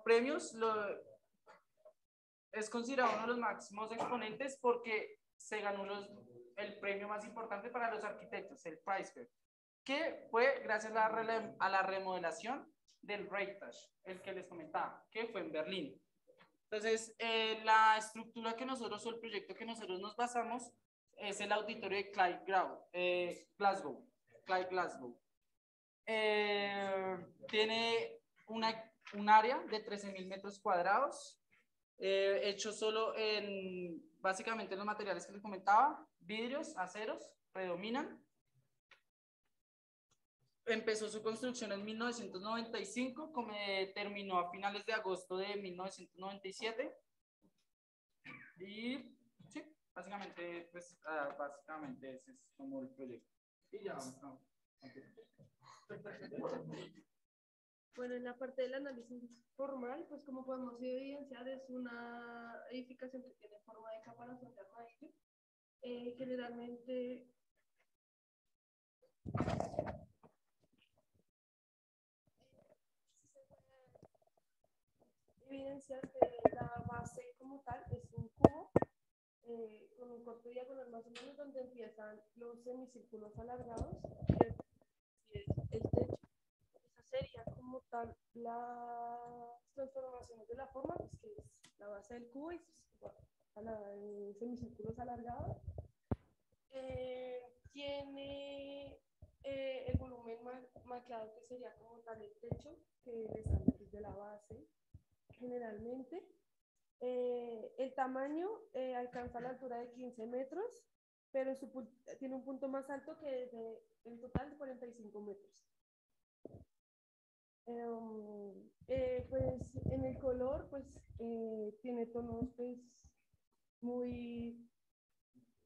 Premios, es considerado uno de los máximos exponentes porque se ganó el premio más importante para los arquitectos, el Pritzker, que fue gracias a la remodelación del Reichstag, el que les comentaba, que fue en Berlín. Entonces, la estructura que nosotros, o el proyecto que nosotros nos basamos, es el auditorio de Clyde Glasgow. Tiene un área de 13.000 metros cuadrados, hecho solo básicamente en los materiales que les comentaba, vidrios, aceros, predominan. Empezó su construcción en 1995, terminó a finales de agosto de 1997. Y sí, básicamente, pues, básicamente ese es como el proyecto. Y ya vamos. Bueno, en la parte del análisis formal, pues como podemos evidenciar, es una edificación que tiene forma de caparazón de armadillo. Generalmente evidenciar que la base como tal es un cubo con un corte diagonal más o menos donde empiezan los semicírculos alargados, que es el techo. Esa sería como tal las transformaciones de la forma, pues que es la base del cubo y semicírculos alargados. Tiene el volumen maquillado que sería como tal el techo, que le sale desde la base generalmente. El tamaño alcanza la altura de 15 metros, pero tiene un punto más alto que es en total de 45 metros. Pues en el color, pues tiene tonos pues muy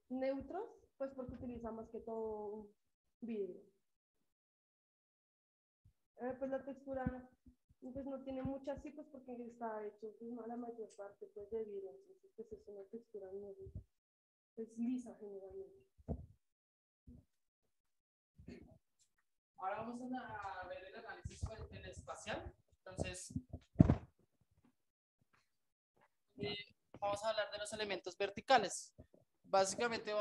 neutros, pues porque utiliza más que todo vidrio. Pues la textura pues no tiene muchas sí, pues porque está hecho pues, no, la mayor parte pues de vidrio, entonces pues es una textura muy pues, lisa generalmente. Ahora vamos a ver el análisis el espacial. Entonces, vamos a hablar de los elementos verticales. Básicamente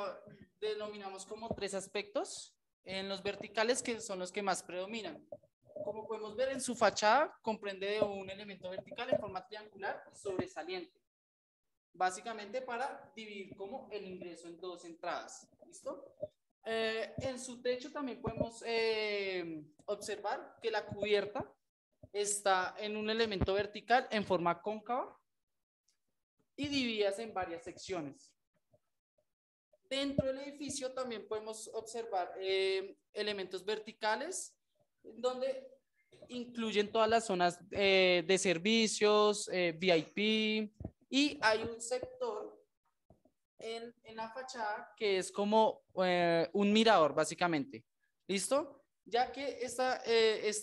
denominamos como tres aspectos en los verticales que son los que más predominan. Como podemos ver en su fachada, comprende de un elemento vertical en forma triangular y sobresaliente. Básicamente para dividir como el ingreso en dos entradas. ¿Listo? En su techo también podemos observar que la cubierta está en un elemento vertical en forma cóncava y divididas en varias secciones. Dentro del edificio también podemos observar elementos verticales donde incluyen todas las zonas de servicios, VIP, y hay un sector en la fachada que es como un mirador básicamente. ¿Listo? Ya que esta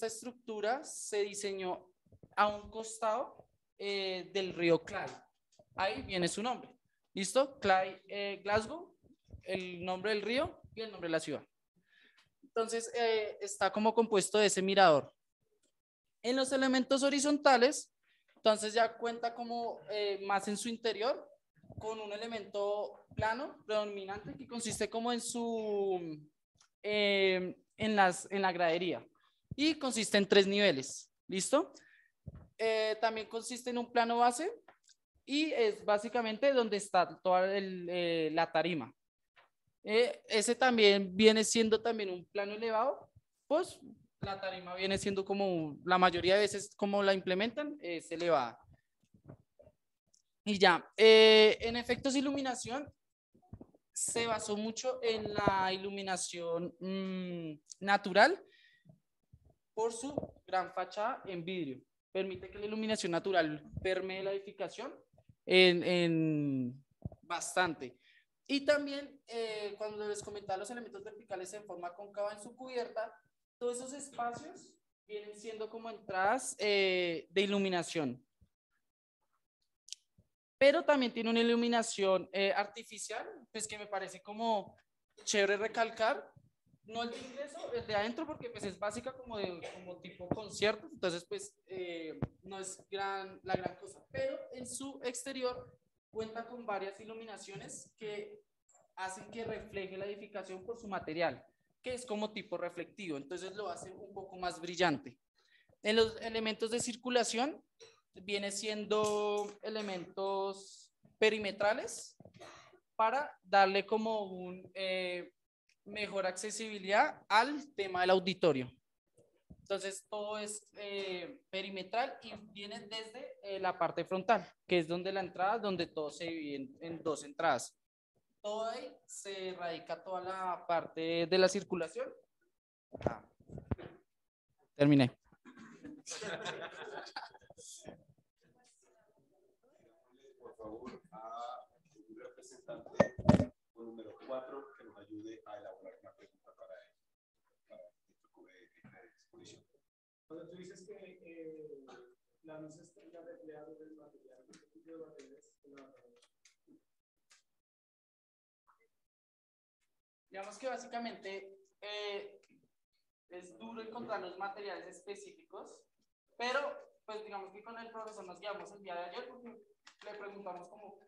estructura se diseñó a un costado del río Clyde. Ahí viene su nombre. ¿Listo? Clyde, Glasgow, el nombre del río y el nombre de la ciudad. Entonces, está como compuesto de ese mirador. En los elementos horizontales, entonces ya cuenta como más en su interior con un elemento plano predominante que consiste como en su en la gradería y consiste en 3 niveles. ¿Listo? También consiste en un plano base y es básicamente donde está toda la tarima. Ese también viene siendo también un plano elevado, pues la tarima viene siendo como la mayoría de veces como la implementan, es elevada. Y ya, en efectos de iluminación, se basó mucho en la iluminación natural por su gran fachada en vidrio. Permite que la iluminación natural permee la edificación en bastante. Y también, cuando les comentaba los elementos verticales en forma cóncava en su cubierta, todos esos espacios vienen siendo como entradas de iluminación. Pero también tiene una iluminación artificial, pues que me parece como chévere recalcar. No el de ingreso, el de adentro, porque pues es básica como tipo concierto, entonces pues no es la gran cosa. Pero en su exterior cuenta con varias iluminaciones que hacen que refleje la edificación por su material, que es como tipo reflectivo, entonces lo hace un poco más brillante. En los elementos de circulación viene siendo elementos perimetrales para darle como un mejor accesibilidad al tema del auditorio. Entonces todo es perimetral y viene desde la parte frontal, que es donde la entrada, donde todo se divide en dos entradas. Todo ahí se radica toda la parte de la circulación. Terminé. Por favor, a un representante con número 4 que nos ayude a elaborar una pregunta para esta exposición. Cuando tú dices que la luz está reflejada del material, ¿qué tipo de materiales? Digamos que básicamente es duro encontrar los materiales específicos, pero pues digamos que con el profesor nos guiamos el día de ayer porque le preguntamos como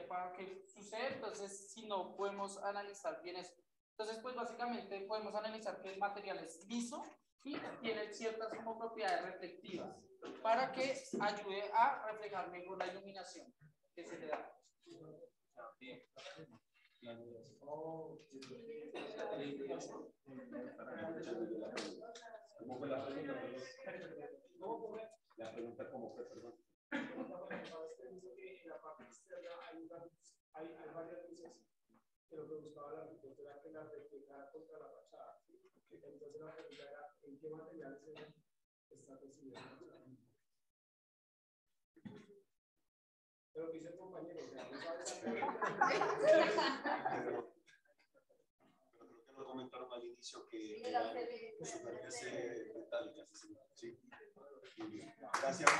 para qué sucede, entonces si no podemos analizar bien eso. Entonces pues básicamente podemos analizar que el material es liso y tiene ciertas como propiedades reflectivas para que ayude a reflejar mejor la iluminación que se le da. ¿Cómo fue la pregunta? La pregunta cómo fue, perdón. En la parte externa hay varias luces que lo que buscaba la arquitecto era que la reflejara contra la fachada. Entonces la pregunta era en qué materiales está construida la fachada. Pero que dice el compañero, o sea, no sabes. Pero creo que lo comentaron al inicio que eran superficies metálicas. Sí. Gracias.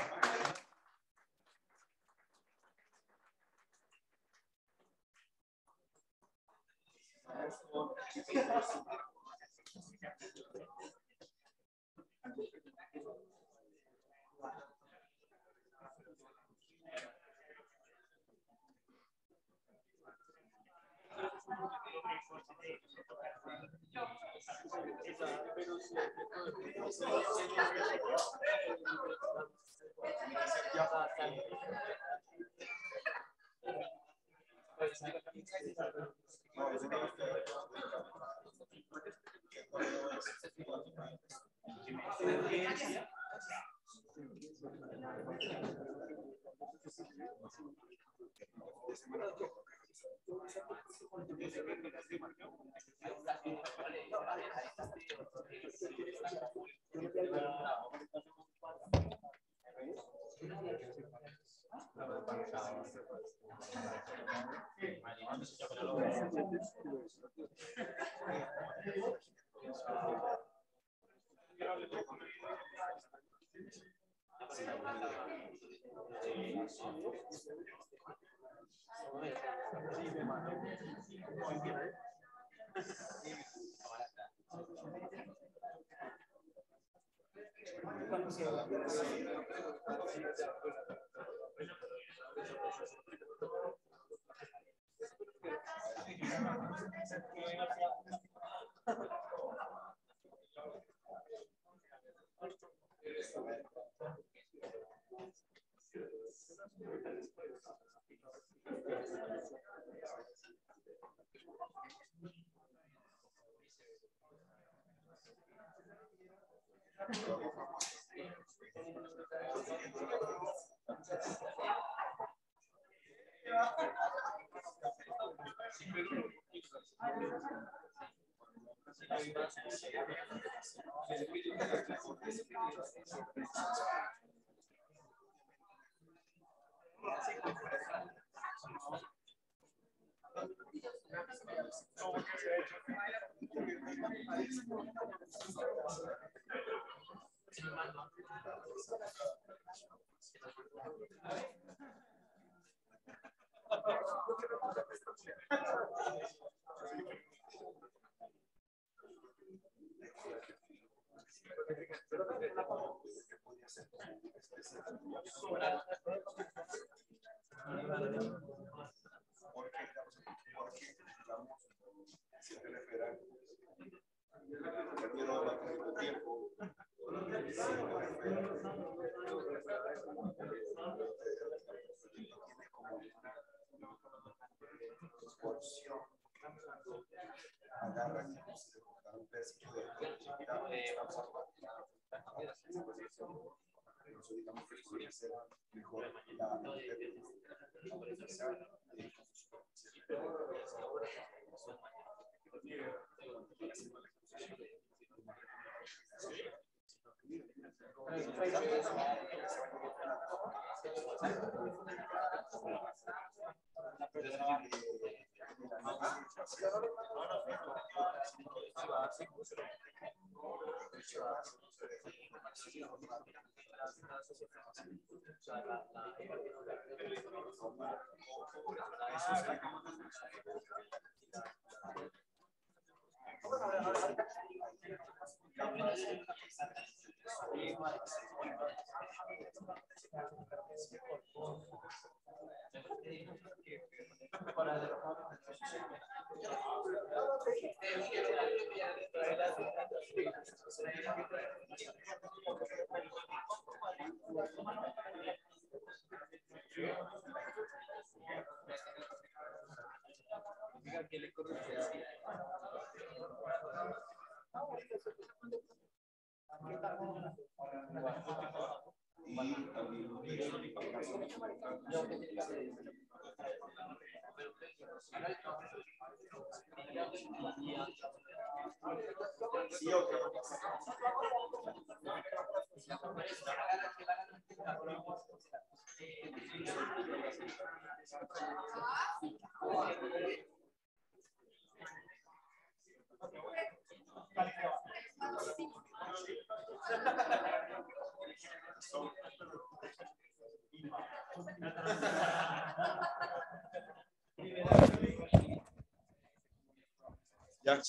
Ya.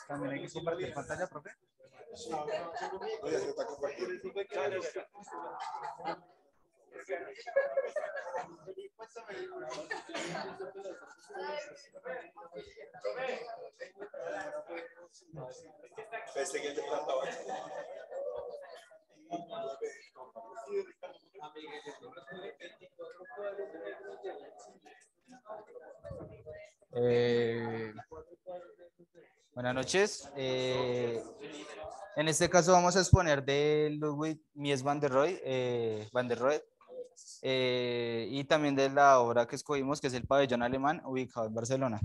También hay que compartir pantalla, profe. No, ya se está compartiendo. Pensé que te trataba. Buenas noches. En este caso vamos a exponer de Ludwig Mies van der Rohe, y también de la obra que escogimos, que es el pabellón alemán ubicado en Barcelona.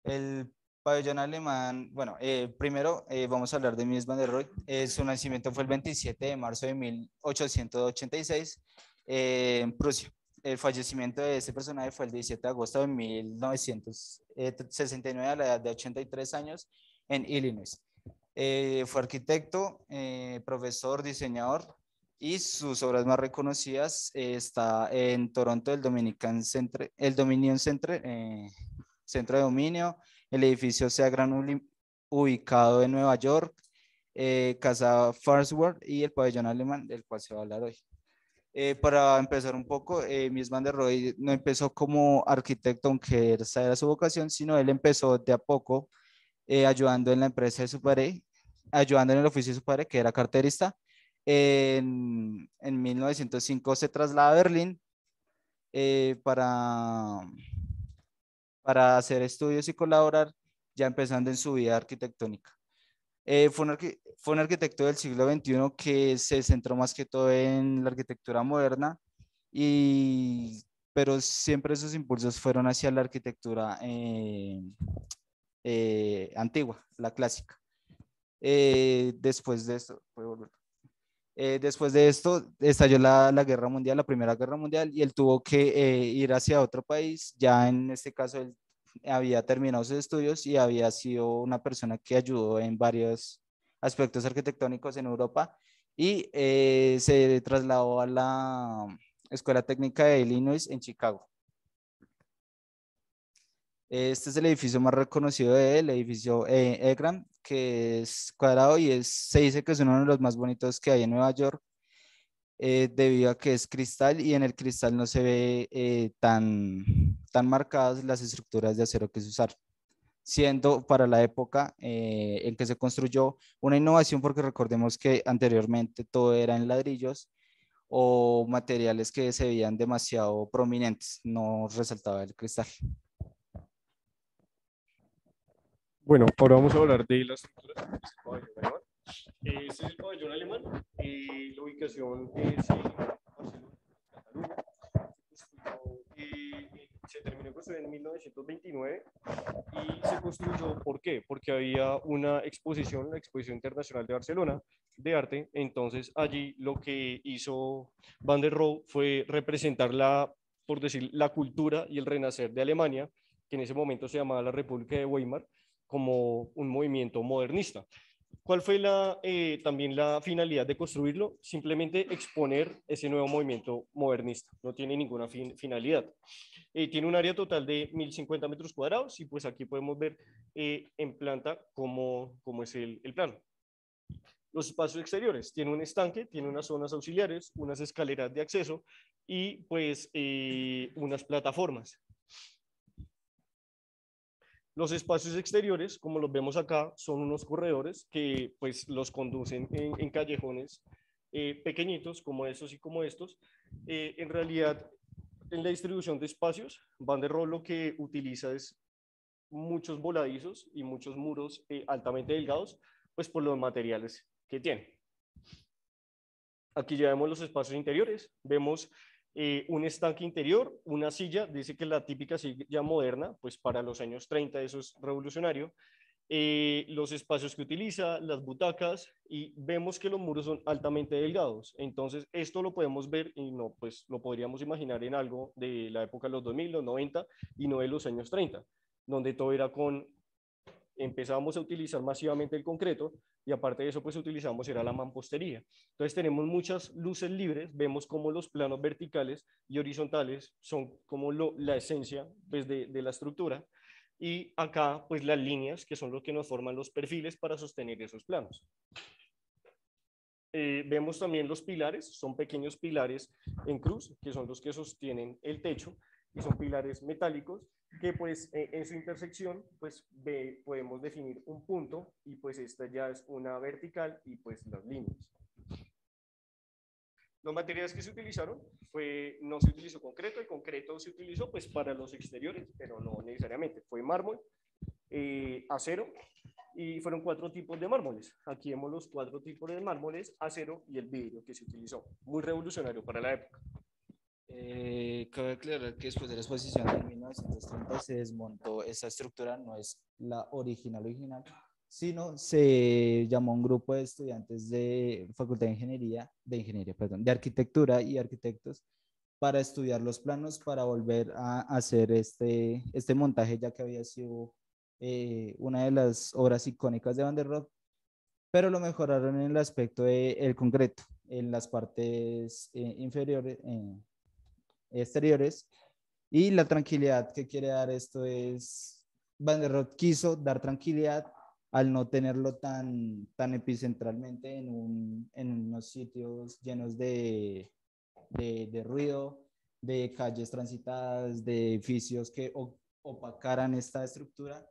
El pabellón alemán, bueno, primero vamos a hablar de Mies van der Rohe. Su nacimiento fue el 27 de marzo de 1886 en Prusia. El fallecimiento de este personaje fue el 17 de agosto de 1969 a la edad de 83 años en Illinois. Fue arquitecto, profesor, diseñador, y sus obras más reconocidas está en Toronto, el Dominion Centre, Centro de Dominio, el edificio Sea Gran ubicado en Nueva York, Casa Farnsworth y el pabellón alemán, del cual se va a hablar hoy. Para empezar un poco, Mies van der Rohe no empezó como arquitecto, aunque esa era su vocación, sino él empezó de a poco ayudando en la empresa de su padre, ayudando en el oficio de su padre, que era carterista. En 1905 se traslada a Berlín para hacer estudios y colaborar, ya empezando en su vida arquitectónica. Fue un arquitecto del siglo XXI que se centró más que todo en la arquitectura moderna, pero siempre sus impulsos fueron hacia la arquitectura antigua, la clásica. Después de esto estalló la Guerra Mundial, la Primera Guerra Mundial, y él tuvo que ir hacia otro país. Ya en este caso él había terminado sus estudios y había sido una persona que ayudó en varios aspectos arquitectónicos en Europa, y se trasladó a la Escuela Técnica de Illinois en Chicago. Este es el edificio más reconocido de él, el edificio Egram, que es cuadrado y se dice que es uno de los más bonitos que hay en Nueva York, debido a que es cristal, y en el cristal no se ve tan marcadas las estructuras de acero que se usaron, siendo para la época en que se construyó una innovación, porque recordemos que anteriormente todo era en ladrillos o materiales que se veían demasiado prominentes, no resaltaba el cristal. Bueno, ahora vamos a hablar de las estructuras de este pabellón alemán. Este es el pabellón alemán. La ubicación es en Barcelona, Cataluña. Se terminó de construir en 1929 y se construyó, ¿por qué? Porque había una exposición, la Exposición Internacional de Barcelona de Arte. Entonces allí lo que hizo Van der Rohe fue representar por decir, la cultura y el renacer de Alemania, que en ese momento se llamaba la República de Weimar, como un movimiento modernista. ¿Cuál fue también la finalidad de construirlo? Simplemente exponer ese nuevo movimiento modernista. No tiene ninguna finalidad. Tiene un área total de 1.050 metros cuadrados, y pues aquí podemos ver en planta cómo es el plano. Los espacios exteriores: tiene un estanque, tiene unas zonas auxiliares, unas escaleras de acceso y pues unas plataformas. Los espacios exteriores, como los vemos acá, son unos corredores que pues los conducen en callejones pequeñitos, como estos y como estos. En realidad, en la distribución de espacios, Van der Rohe lo que utiliza es muchos voladizos y muchos muros altamente delgados, pues por los materiales que tiene. Aquí ya vemos los espacios interiores, vemos un estanque interior, una silla, dice que la típica silla moderna, pues para los años 30 eso es revolucionario, los espacios que utiliza, las butacas, y vemos que los muros son altamente delgados. Entonces, esto lo podemos ver y no, pues lo podríamos imaginar en algo de la época de los 2000, los 90 y no de los años 30, donde todo era empezamos a utilizar masivamente el concreto y aparte de eso, pues utilizamos era la mampostería. Entonces, tenemos muchas luces libres, vemos como los planos verticales y horizontales son como la esencia pues, de la estructura. Y acá, pues las líneas, que son lo que nos forman los perfiles para sostener esos planos. Vemos también los pilares, son pequeños pilares en cruz, que son los que sostienen el techo, y son pilares metálicos, que pues en su intersección, pues podemos definir un punto, y pues esta ya es una vertical, y pues las líneas. Los materiales que se utilizaron no se utilizó concreto, el concreto se utilizó pues para los exteriores, pero no necesariamente, fue mármol, acero, y fueron 4 tipos de mármoles. Aquí vemos los 4 tipos de mármoles, acero y el vidrio que se utilizó, muy revolucionario para la época. Cabe aclarar que después de la exposición de 1930 se desmontó esa estructura, no es la original, sino se llamó a un grupo de estudiantes de Facultad de Arquitectura y arquitectos para estudiar los planos, para volver a hacer este montaje, ya que había sido una de las obras icónicas de Van der Rohe, pero lo mejoraron en el aspecto del concreto, en las partes inferiores, exteriores, y la tranquilidad que quiere dar esto es, Van der Rohe quiso dar tranquilidad al no tenerlo tan epicentralmente en unos sitios llenos de ruido, de calles transitadas, de edificios que opacaran esta estructura,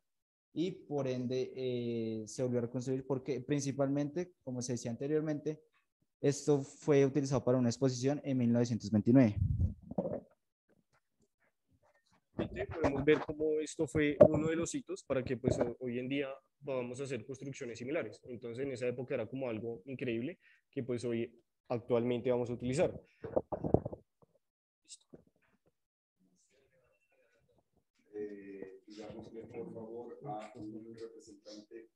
y por ende se volvió a reconstruir porque principalmente, como se decía anteriormente, esto fue utilizado para una exposición en 1929. Podemos ver cómo esto fue uno de los hitos para que pues hoy en día podamos hacer construcciones similares. Entonces en esa época era como algo increíble que pues hoy actualmente vamos a utilizar. Digámosle por favor a un representante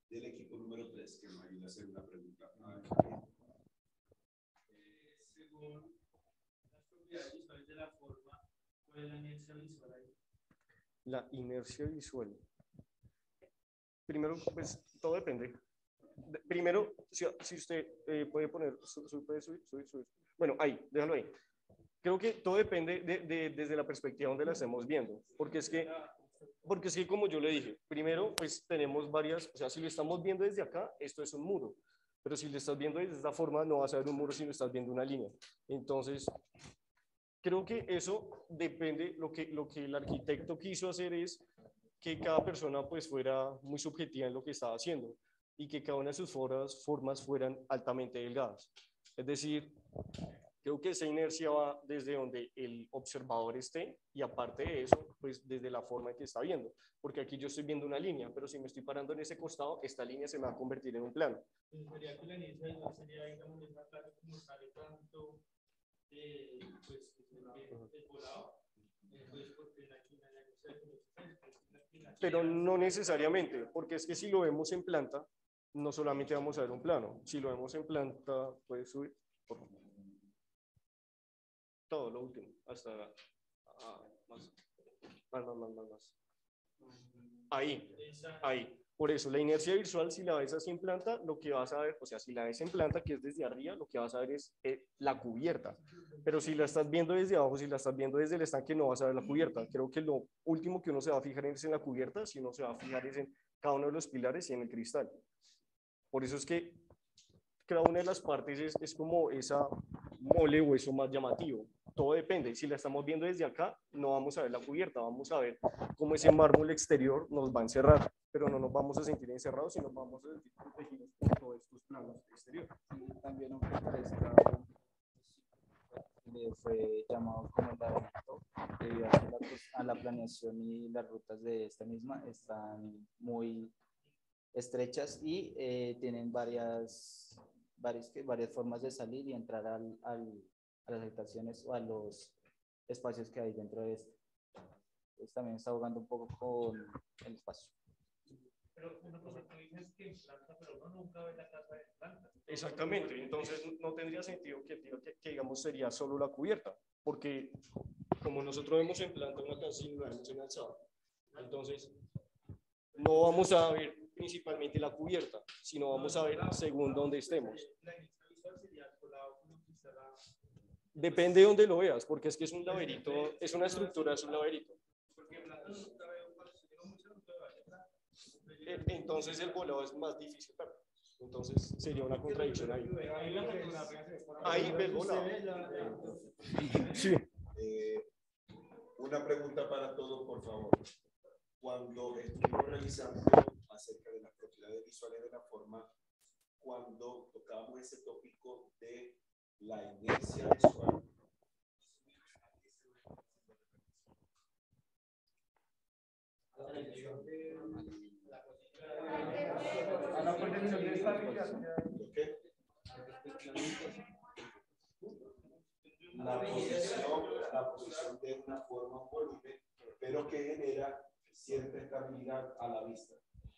del equipo número 3 que nos ayude a hacer una pregunta. Según las propiedades visuales de la forma, ¿cuál es la inercia visual ahí? La inercia visual. Primero, pues todo depende. Primero, si usted puede poner, puede subir. Bueno, ahí, déjalo ahí. Creo que todo depende desde la perspectiva donde la estemos viendo, porque es que como yo le dije, primero pues tenemos varias, o sea, si lo estamos viendo desde acá, esto es un muro, pero si lo estás viendo desde esta forma, no vas a ver un muro si no estás viendo una línea. Entonces, creo que eso depende, lo que el arquitecto quiso hacer es que cada persona pues fuera muy subjetiva en lo que estaba haciendo y que cada una de sus formas fueran altamente delgadas. Es decir, creo que esa inercia va desde donde el observador esté y aparte de eso, pues desde la forma en que está viendo. Porque aquí yo estoy viendo una línea, pero si me estoy parando en ese costado, esta línea se me va a convertir en un plano. Sería que la inercia visual sería, digamos, esa clase como sale tanto, pues, el volado, pues, porque la Pero no necesariamente, porque es que si lo vemos en planta, no solamente vamos a ver un plano. Si lo vemos en planta, puedes subir, por favor. Todo lo último, hasta más. Ahí. Por eso, la inercia visual, si la ves así en planta, lo que vas a ver, o sea, si la ves en planta, que es desde arriba, lo que vas a ver es la cubierta. Pero si la estás viendo desde abajo, si la estás viendo desde el estanque, no vas a ver la cubierta. Creo que lo último que uno se va a fijar es en la cubierta, si uno se va a fijar es en cada uno de los pilares y en el cristal. Por eso es que cada una de las partes es como esa mole o eso más llamativo. Todo depende. Si la estamos viendo desde acá, no vamos a ver la cubierta, vamos a ver cómo ese mármol exterior nos va a encerrar, pero no nos vamos a sentir encerrados, sino vamos a sentir protegidos por todos estos planos exteriores. También aunque parezca, fue llamado como el laberinto, a la planeación y las rutas de esta misma están muy estrechas y tienen varias formas de salir y entrar a las habitaciones o a los espacios que hay dentro de este. Entonces también está jugando un poco con el espacio. Pero una cosa, tú dices que en planta, pero uno nunca ve la casa de planta. Exactamente, entonces no tendría sentido que digamos sería solo la cubierta, porque como nosotros vemos en planta una casa y la vemos en alzada, entonces no vamos a ver principalmente la cubierta, sino vamos a ver según donde estemos. La inicia visual sería colado como si fuera... Depende de donde lo veas, porque es que es un laberinto, es una estructura, es un laberinto. Porque en planta nunca veo, cuando se llega mucho, nunca veo. Entonces el volado es más difícil para mí. Entonces sería una contradicción ahí. Ahí ve el volado. Sí. Una pregunta para todos, por favor. Cuando estuvimos realizando acerca de las propiedades visuales de la forma, cuando tocábamos ese tópico de la inercia visual, la posición de una forma volumen, pero que genera cierta estabilidad a la vista.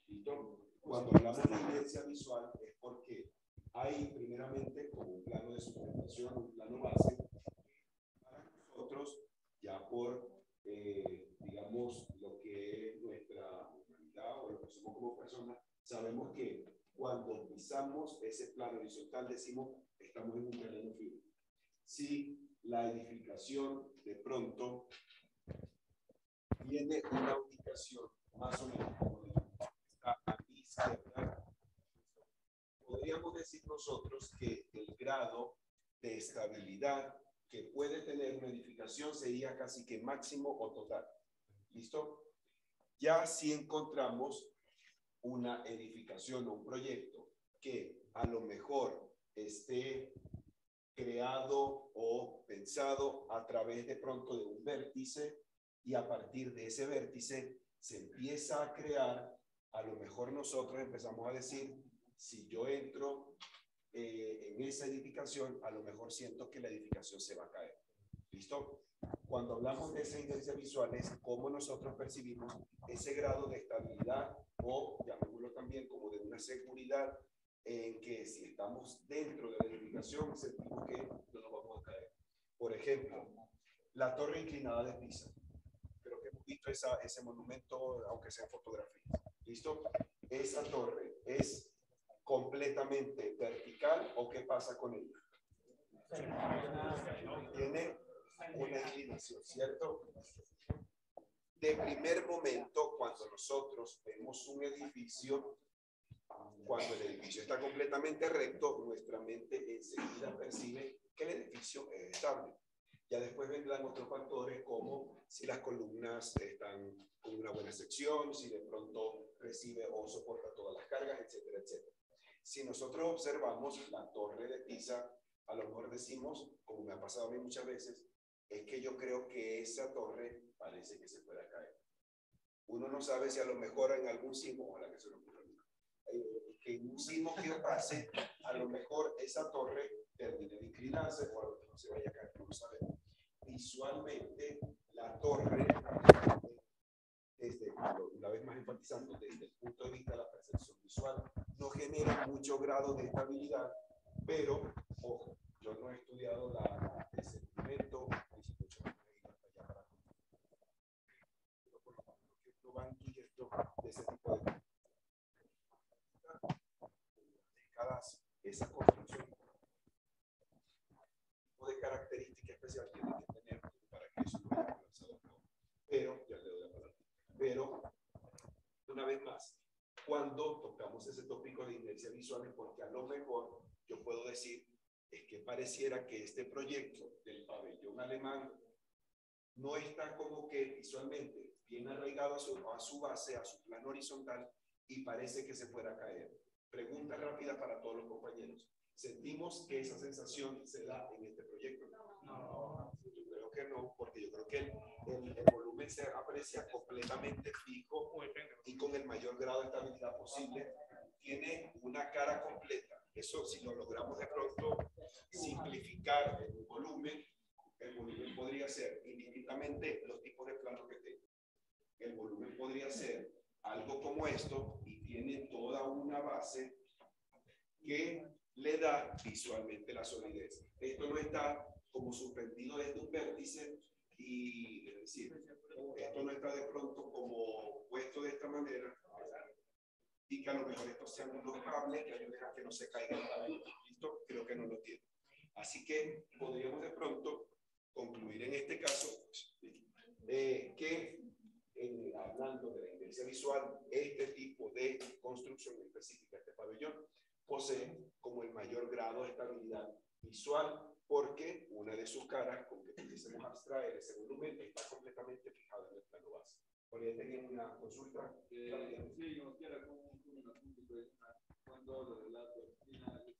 ¿Listo? Cuando hablamos de inercia visual es porque hay primeramente como un plano de sustentación, un plano base, para nosotros ya por, digamos, lo que es nuestra humanidad o lo que somos como personas, sabemos que cuando pisamos ese plano horizontal decimos estamos en un terreno firme. Si la edificación de pronto tiene una ubicación más o menos como está a mi izquierda, podríamos decir nosotros que el grado de estabilidad que puede tener una edificación sería casi que máximo o total. ¿Listo? Ya si encontramos una edificación o un proyecto que a lo mejor esté creado o pensado a través de pronto de un vértice y a partir de ese vértice se empieza a crear, a lo mejor nosotros empezamos a decir, si yo entro en esa edificación, a lo mejor siento que la edificación se va a caer. ¿Listo? Cuando hablamos de esa inercia visual es cómo nosotros percibimos ese grado de estabilidad o llamémoslo también como de una seguridad en que si estamos dentro de la edificación sentimos que no nos vamos a caer. Por ejemplo, la torre inclinada de Pisa. Creo que hemos visto ese monumento, aunque sea en fotografías. ¿Listo? Esa torre es completamente vertical o qué pasa con ella? Tiene una inclinación, ¿cierto? De primer momento, cuando nosotros vemos un edificio, cuando el edificio está completamente recto, nuestra mente enseguida percibe que el edificio es estable. Ya después vendrán otros factores como si las columnas están con una buena sección, si de pronto recibe o soporta todas las cargas, etcétera, etcétera. Si nosotros observamos la torre de Pisa, a lo mejor decimos, como me ha pasado a mí muchas veces, es que yo creo que esa torre parece que se pueda caer. Uno no sabe si a lo mejor en algún sismo, ojalá que se lo ocurra, que en un sismo que pase, a lo mejor esa torre termine de inclinarse o a lo mejor se vaya a caer, no lo sabemos. Visualmente, la torre, una vez más enfatizando, desde el punto de vista de la percepción visual, no genera mucho grado de estabilidad, pero, ojo, yo no he estudiado el sentimiento, ni mucho menos he ido hasta allá para pero por lo menos que uno va intuyendo de ese tipo de décadas, esa construcción tipo de característica especial tiene que tener para que eso no haya colapsado. Pero, ya le doy la palabra, pero, una vez más, cuando tocamos ese tópico de inercia visual es porque a lo mejor yo puedo decir es que pareciera que este proyecto del pabellón alemán no está como que visualmente bien arraigado a su base, a su plano horizontal y parece que se fuera a caer. Pregunta rápida para todos los compañeros. ¿Sentimos que esa sensación se da en este proyecto? No. Yo creo que no, porque yo creo que el volumen se rigurosamente fijo y con el mayor grado de estabilidad posible, tiene una cara completa. Eso, si lo logramos de pronto simplificar en un volumen, el volumen podría ser indistintamente los tipos de planos que tengo. El volumen podría ser algo como esto y tiene toda una base que le da visualmente la solidez. Esto no está como suspendido desde un vértice y, es decir, esto no está de pronto como puesto de esta manera y que a lo mejor estos sean unos cables que ayuden a que no se caiga el cabello. ¿Listo? Creo que no lo tiene. Así que podríamos de pronto concluir en este caso que hablando de la inercia visual, este tipo de construcción específica, este pabellón, posee como el mayor grado de estabilidad visual porque una de sus caras, con que pudiésemos abstraer ese volumen, está completamente fijada en el plano base. Por ahí tenía una consulta. Sí, nos queda como un asunto cuando lo de la doctrina y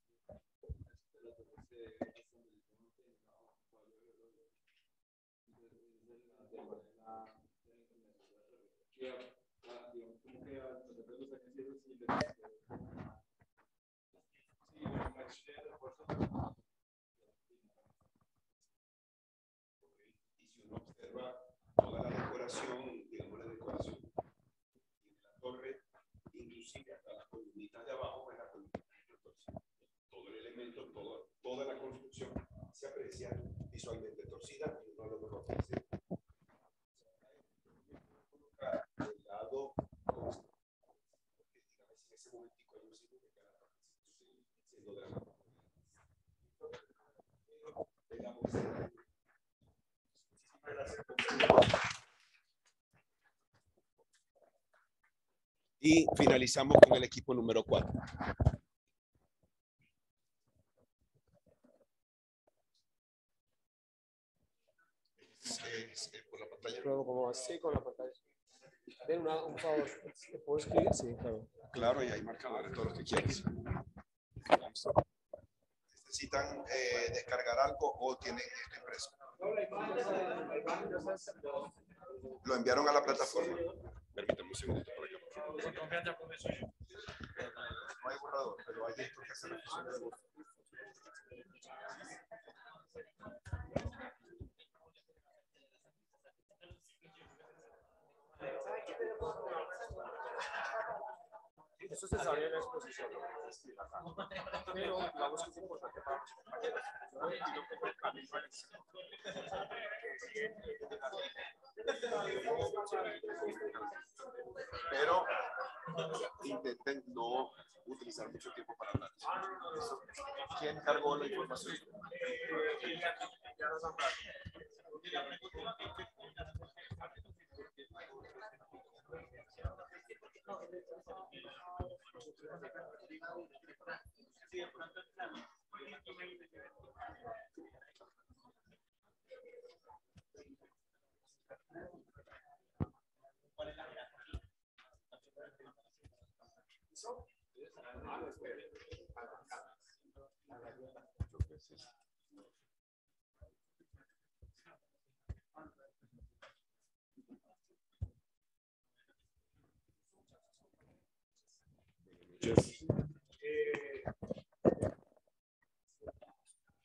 si uno observa toda la decoración, digamos la decoración de la torre, inclusive hasta las columnitas de abajo, pues la columna torcida. Todo el elemento, toda la construcción se aprecia visualmente torcida y uno a lo mejor dice colocar el lado en ese momentico hay un signo que cada siendo dramático. Y finalizamos con el equipo número 4. Por la pantalla. Luego, como así con la pantalla. Den un favor, ¿te puedo escribir? Sí, claro. Claro, y hay marcadores, todos los que quieras. ¿Necesitan descargar algo o tienen esto impreso? Lo enviaron a la plataforma. Permítame un segundito por acá. No hay borrador, pero hay esto que hace la función de voz. Eso se sabe en la exposición, pero digamos que es importante para los compañeros. Yo no entiendo cómo el camino al éxito. Pero intenten no utilizar mucho tiempo para hablar. Eso. ¿Quién cargó la información? Ya nos han dado.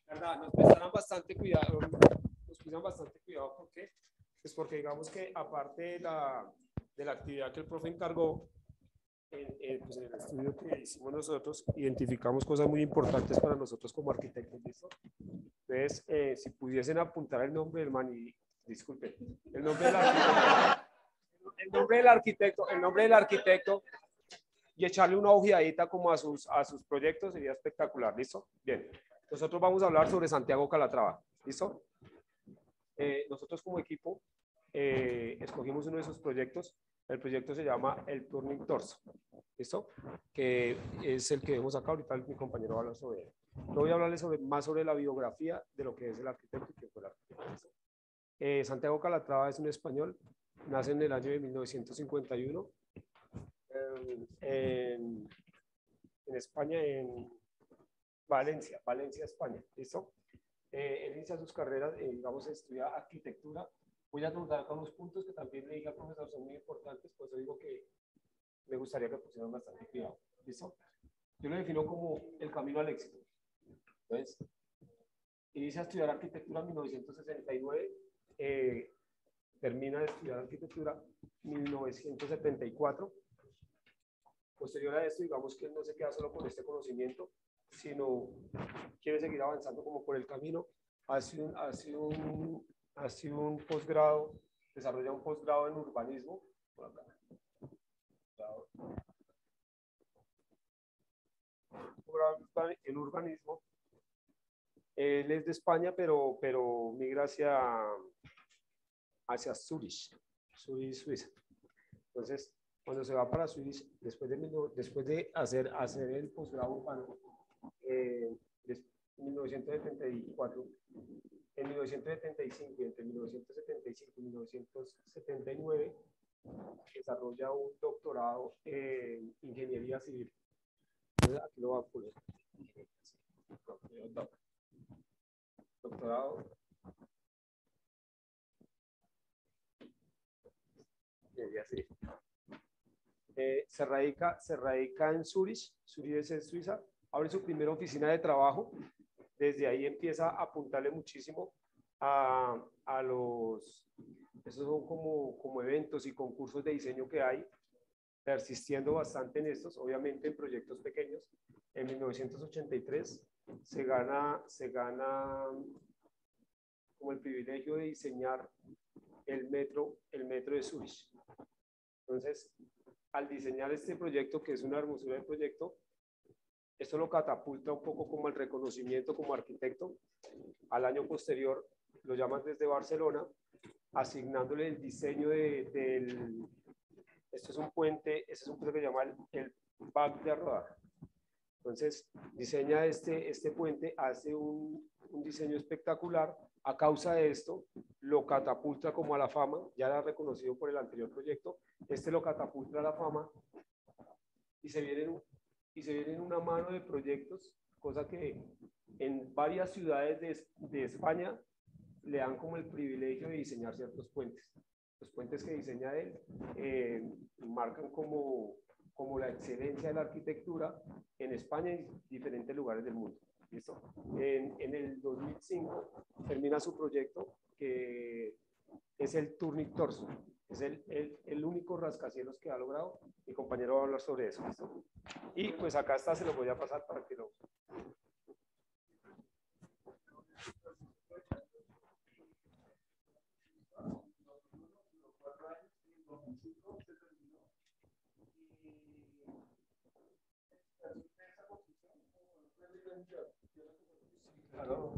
¿Verdad? Nos prestan bastante cuidado, ¿por qué? Pues porque digamos que aparte de la actividad que el profe encargó, pues en el estudio que hicimos nosotros, identificamos cosas muy importantes para nosotros como arquitectos, ¿listo? Entonces, si pudiesen apuntar el nombre del man y, disculpen, el nombre del arquitecto y echarle una ojeadita como a sus proyectos sería espectacular, ¿listo? Bien, nosotros vamos a hablar sobre Santiago Calatrava, ¿listo? Nosotros como equipo escogimos uno de sus proyectos. El proyecto se llama el Turning Torso, ¿listo? Que es el que vemos acá. Ahorita mi compañero va a hablar sobre él. Yo voy a hablarles más sobre la biografía de lo que es el arquitecto y quién fue el arquitecto. Santiago Calatrava es un español, nace en el año de 1951 en España, en Valencia, España, ¿listo? Él inicia sus carreras, digamos, estudia arquitectura Voy a anotar acá unos puntos que también le dije al profesor son muy importantes, por eso digo que me gustaría que pusieran bastante cuidado. ¿Listo? Yo lo defino como el camino al éxito. Entonces, inicia a estudiar arquitectura en 1969, termina de estudiar arquitectura en 1974. Posterior a esto, digamos que él no se queda solo con este conocimiento, sino quiere seguir avanzando como por el camino. Hace un posgrado, desarrolla un posgrado en urbanismo, por acá. En urbanismo. Él es de España, pero migra hacia Zurich, Suiza. Entonces, cuando se va para Zurich, después de hacer el posgrado urbano, en 1974, en 1975 y entre 1975 y 1979, desarrolla un doctorado en ingeniería civil. Entonces, aquí lo va a poner. Doctorado. Ingeniería civil. Se radica en Zurich, Zurich es Suiza, abre su primera oficina de trabajo, desde ahí empieza a apuntarle muchísimo a los, esos son como eventos y concursos de diseño que hay, persistiendo bastante en estos, obviamente en proyectos pequeños. En 1983 se gana como el privilegio de diseñar el metro de Zurich. Entonces, al diseñar este proyecto, que es una hermosura de proyecto, esto lo catapulta un poco como el reconocimiento como arquitecto. Al año posterior lo llaman desde Barcelona, asignándole el diseño esto es un puente, este es un puente que se llama el Bac de Rodar. Entonces, diseña este puente, hace un diseño espectacular. A causa de esto, lo catapulta como a la fama, ya era reconocido por el anterior proyecto, este lo catapulta a la fama y se vienen una mano de proyectos, cosa que en varias ciudades de España le dan como el privilegio de diseñar ciertos puentes. Los puentes que diseña él marcan como la excelencia de la arquitectura en España y en diferentes lugares del mundo. ¿Listo? En el 2005 termina su proyecto, que es el Turning Torso. Es el único rascacielos que ha logrado. Mi compañero va a hablar sobre eso. ¿Listo? Y pues acá está, se lo voy a pasar para que lo... Claro.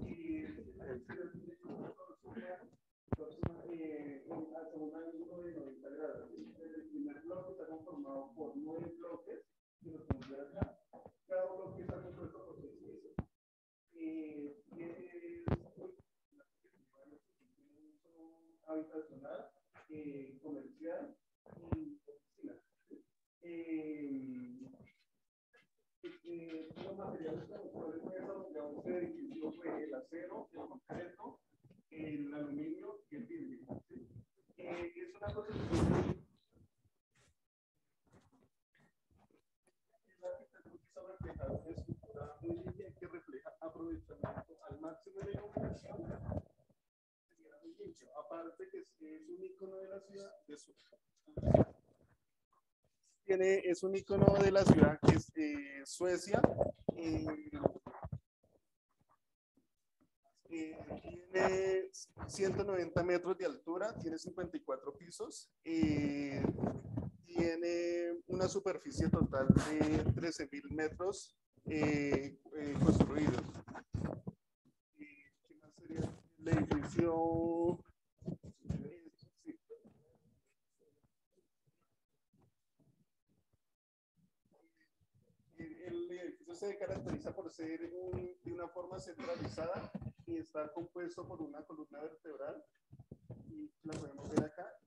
Hasta un ángulo de 90 grados. El primer bloque está conformado por 9 bloques, que los podemos ver acá. Cada bloque está compuesto por 6 pisos. Tiene habitacional, comercial y oficina. Los materiales con los cuales fue desarrollado este edificio fue el acero, el concreto, el aluminio y el vidrio. ¿Sí? Es una cosa que la arquitectura está reflejada en una estructura muy limpia que refleja aprovechamiento al máximo de iluminación. Sería muy limpio. Aparte que es un icono de la ciudad, es un icono de la ciudad que es Suecia. Tiene 190 metros de altura, tiene 54 pisos, tiene una superficie total de 13.000 metros construidos. ¿Qué más sería el edificio? El edificio se caracteriza por ser de una forma centralizada y está compuesto por una columna vertebral, y la podemos ver acá.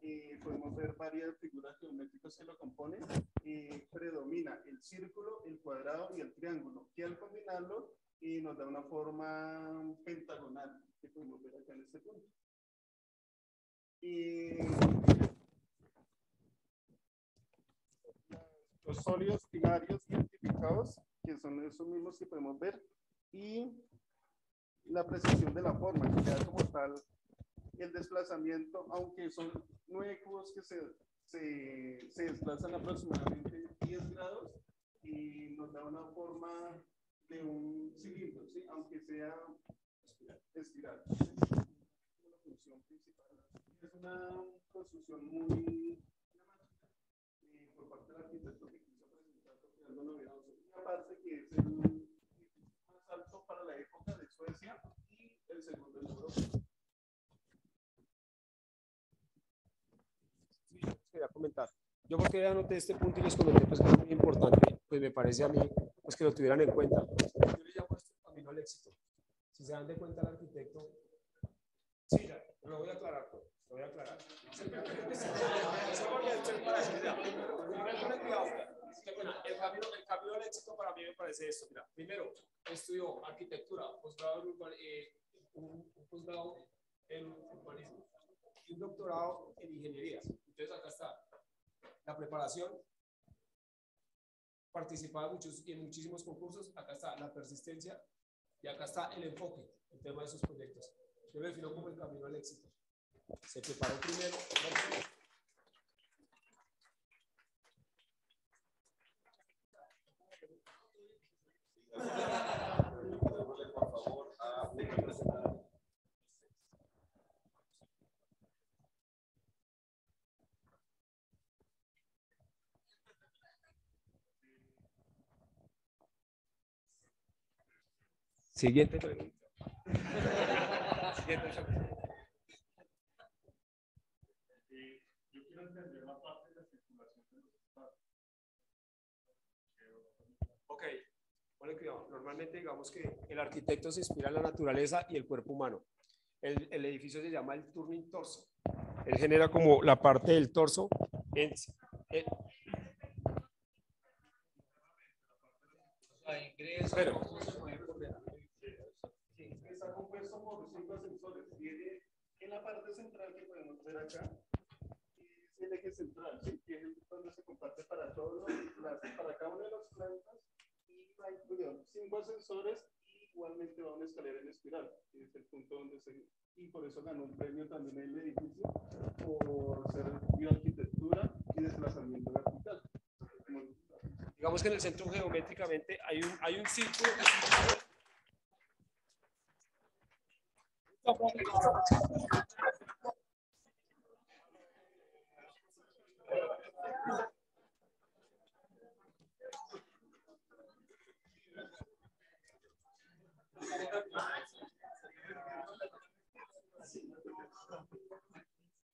Podemos ver varias figuras geométricas que lo componen. Predomina el círculo, el cuadrado y el triángulo, que al combinarlo nos da una forma pentagonal, que podemos ver acá en este punto. Y los sólidos binarios identificados, que son esos mismos que podemos ver, y la precisión de la forma, que queda como tal el desplazamiento, aunque son 9 cubos que se desplazan aproximadamente 10 grados y nos da una forma de un cilindro, ¿sí? Aunque sea espiral. La función principal es una construcción muy por parte del arquitecto que quiso presentar porque algo novedoso. Una parte que es el más alto para la época de Suecia y el segundo en Europa. Quería comentar. Yo porque anoté este punto y les comenté pues que es muy importante, pues me parece a mí pues que lo tuvieran en cuenta. Yo le llamo esto el camino al éxito. Si se dan de cuenta el arquitecto, sí, ya, lo voy a aclarar, lo voy a aclarar. El camino al éxito para mí me parece esto. Mira, primero, estudió arquitectura, posgrado un posgrado en urbanismo y un doctorado en ingeniería. Entonces acá está la preparación, participaba en muchísimos concursos, acá está la persistencia y acá está el enfoque, el tema de sus proyectos. Yo lo defino como el camino al éxito. Se preparó primero. Siguiente pregunta. Siguiente pregunta. Yo quiero entender la parte de la circulación de los estados. Ok, bueno, cuidado. Normalmente digamos que el arquitecto se inspira en la naturaleza y el cuerpo humano. El edificio se llama el turning torso. Él genera como la parte del torso. Pero está compuesto por 5 ascensores. Tiene en la parte central que podemos ver acá, es el eje central, ¿sí? Que es donde se comparte para todos para cada una de las plantas. Y hay 5 ascensores y igualmente va una escalera en espiral, que es el punto donde y por eso ganó un premio también el edificio por ser bioarquitectura y desplazamiento vertical. Digamos que en el centro geométricamente hay un círculo que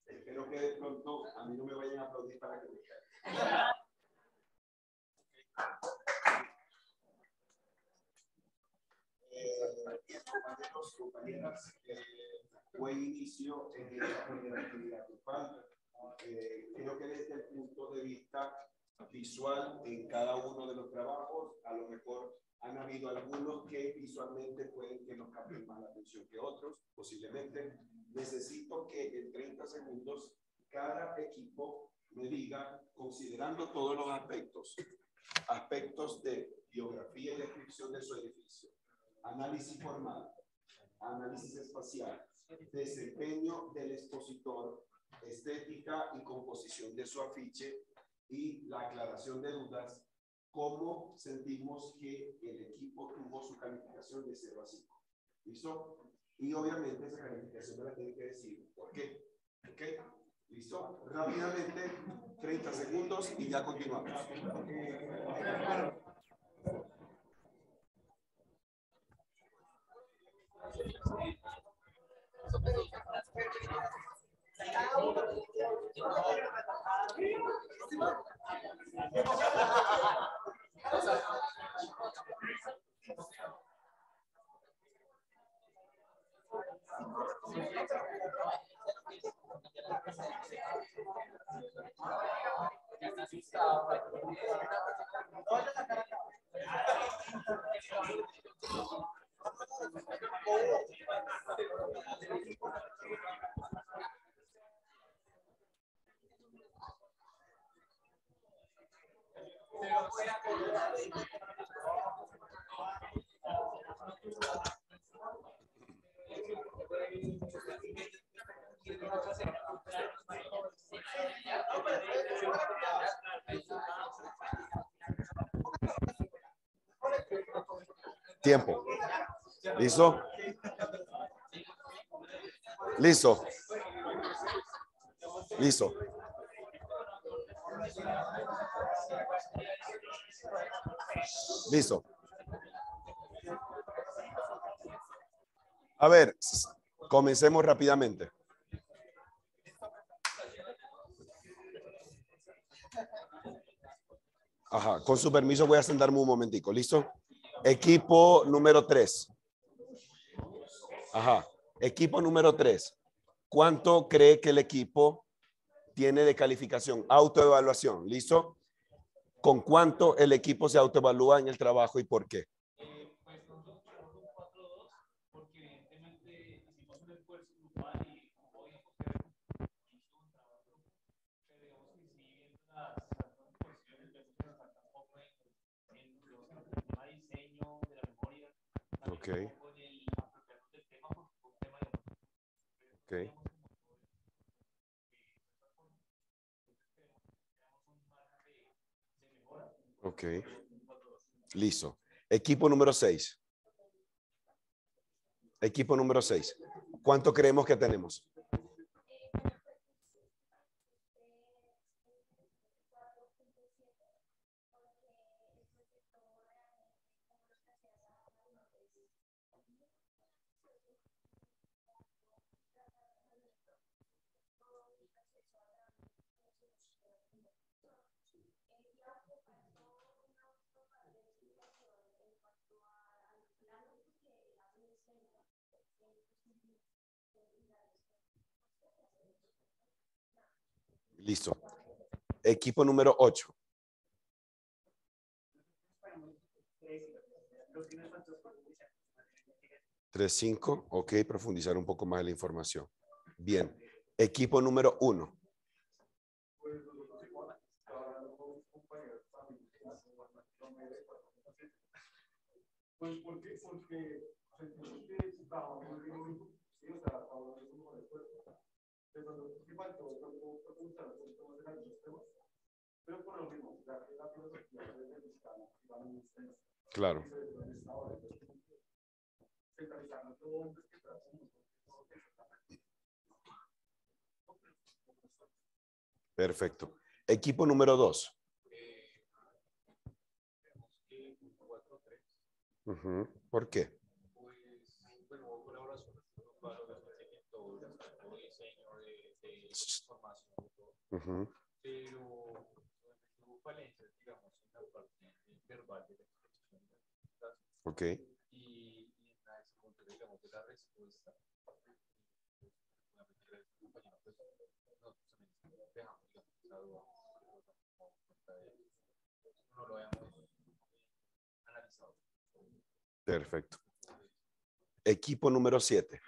Espero que de pronto a mí no me vayan a aplaudir para que me compañeras, buen inicio en esta primera actividad grupal. Creo que desde el punto de vista visual en cada uno de los trabajos, a lo mejor han habido algunos que visualmente pueden que nos capten más la atención que otros, posiblemente. Necesito que en 30 segundos cada equipo me diga, considerando todos los aspectos de biografía y descripción de su edificio, análisis formal, análisis espacial, desempeño del expositor, estética y composición de su afiche y la aclaración de dudas, cómo sentimos que el equipo tuvo su calificación de 0 a 5. ¿Listo? Y obviamente esa calificación me la tiene que decir por qué. ¿Ok? ¿Listo? Rápidamente, 30 segundos y ya continuamos. Tiempo. ¿Listo? Listo. Listo. Listo. A ver, comencemos rápidamente. Ajá, con su permiso voy a sentarme un momentico, ¿listo? Equipo número 3. Ajá, equipo número 3. ¿Cuánto cree que el equipo tiene de calificación? Autoevaluación, ¿listo? ¿Con cuánto el equipo se autoevalúa en el trabajo y por qué? Pues nosotros tenemos un 4-2 porque evidentemente hicimos un esfuerzo grupal y como hoy hizo un trabajo, pero digamos que sí, viendo las cuestiones, vemos que nos falta un poco en el tema de diseño, de la memoria, también un poco en el apropiarnos del tema, porque fue un tema de Ok. Ok. Listo. Equipo número 6. Equipo número 6. ¿Cuánto creemos que tenemos? Listo. Equipo número 8. 3-5. Ok, profundizar un poco más en la información. Bien. Equipo número 1. Pues porque sentimos que trabajamos en el mismo, sí, o sea, trabajamos en el mismo esfuerzo. Pero ¿qué faltó? Profundizar un poquito más en algunos temas, pero por lo mismo, ya que la filosofía de Luiscán va muy extensa. Claro. Centralizarlo todo antes que trabajamos. Perfecto. Equipo número 2. ¿Por qué? Pues, bueno, colaboración grupal, diseño de formación, pero hubo falencias, digamos, en la parte verbal de la expresión de las cosas. Ok. Y en la punto, digamos, de la respuesta, nosotros también dejamos, digamos, esa duda, no lo habíamos analizado. Perfecto. Equipo número 7.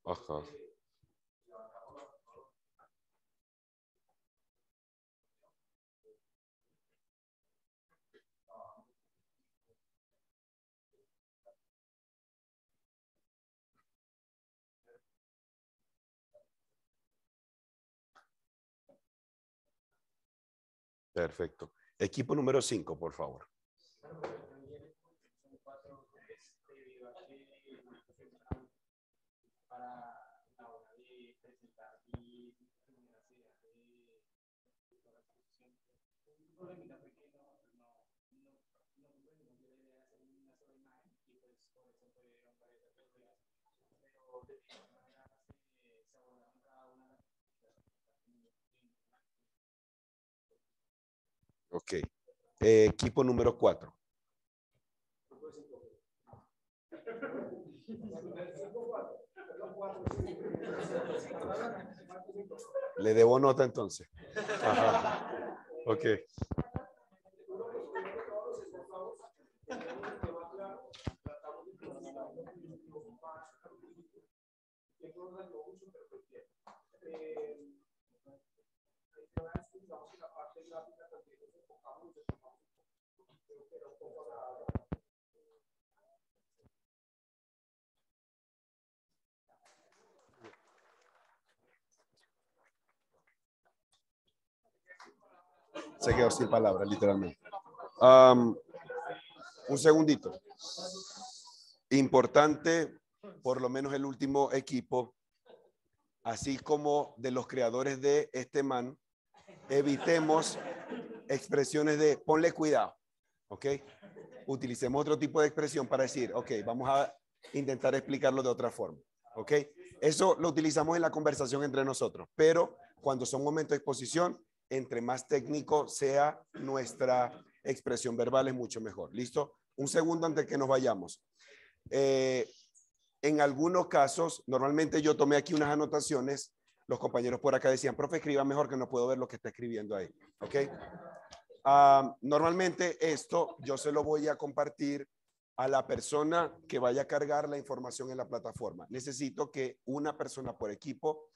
Ajá. Perfecto. Equipo número 5, por favor. Para la hora de presentar y una serie de un problemita porque no pudimos ver la idea de hacer una sola imagen y pues por eso fueron varias aperturas, pero de todas maneras se abordaron cada una de las. Ok. Equipo número 4. Le debo nota entonces. Ajá. Ok. Se quedó sin palabras, literalmente. Un segundito. Importante, por lo menos el último equipo, así como de los creadores de este man, evitemos expresiones de ponle cuidado, ¿ok? Utilicemos otro tipo de expresión para decir, ok, vamos a intentar explicarlo de otra forma, ¿ok? Eso lo utilizamos en la conversación entre nosotros, pero cuando son momentos de exposición, entre más técnico sea nuestra expresión verbal es mucho mejor. ¿Listo? Un segundo antes que nos vayamos. En algunos casos, normalmente yo tomé aquí unas anotaciones, los compañeros por acá decían, profe, escriba mejor que no puedo ver lo que está escribiendo ahí. ¿Ok? Normalmente esto yo se lo voy a compartir a la persona que vaya a cargar la información en la plataforma. Necesito que una persona por equipo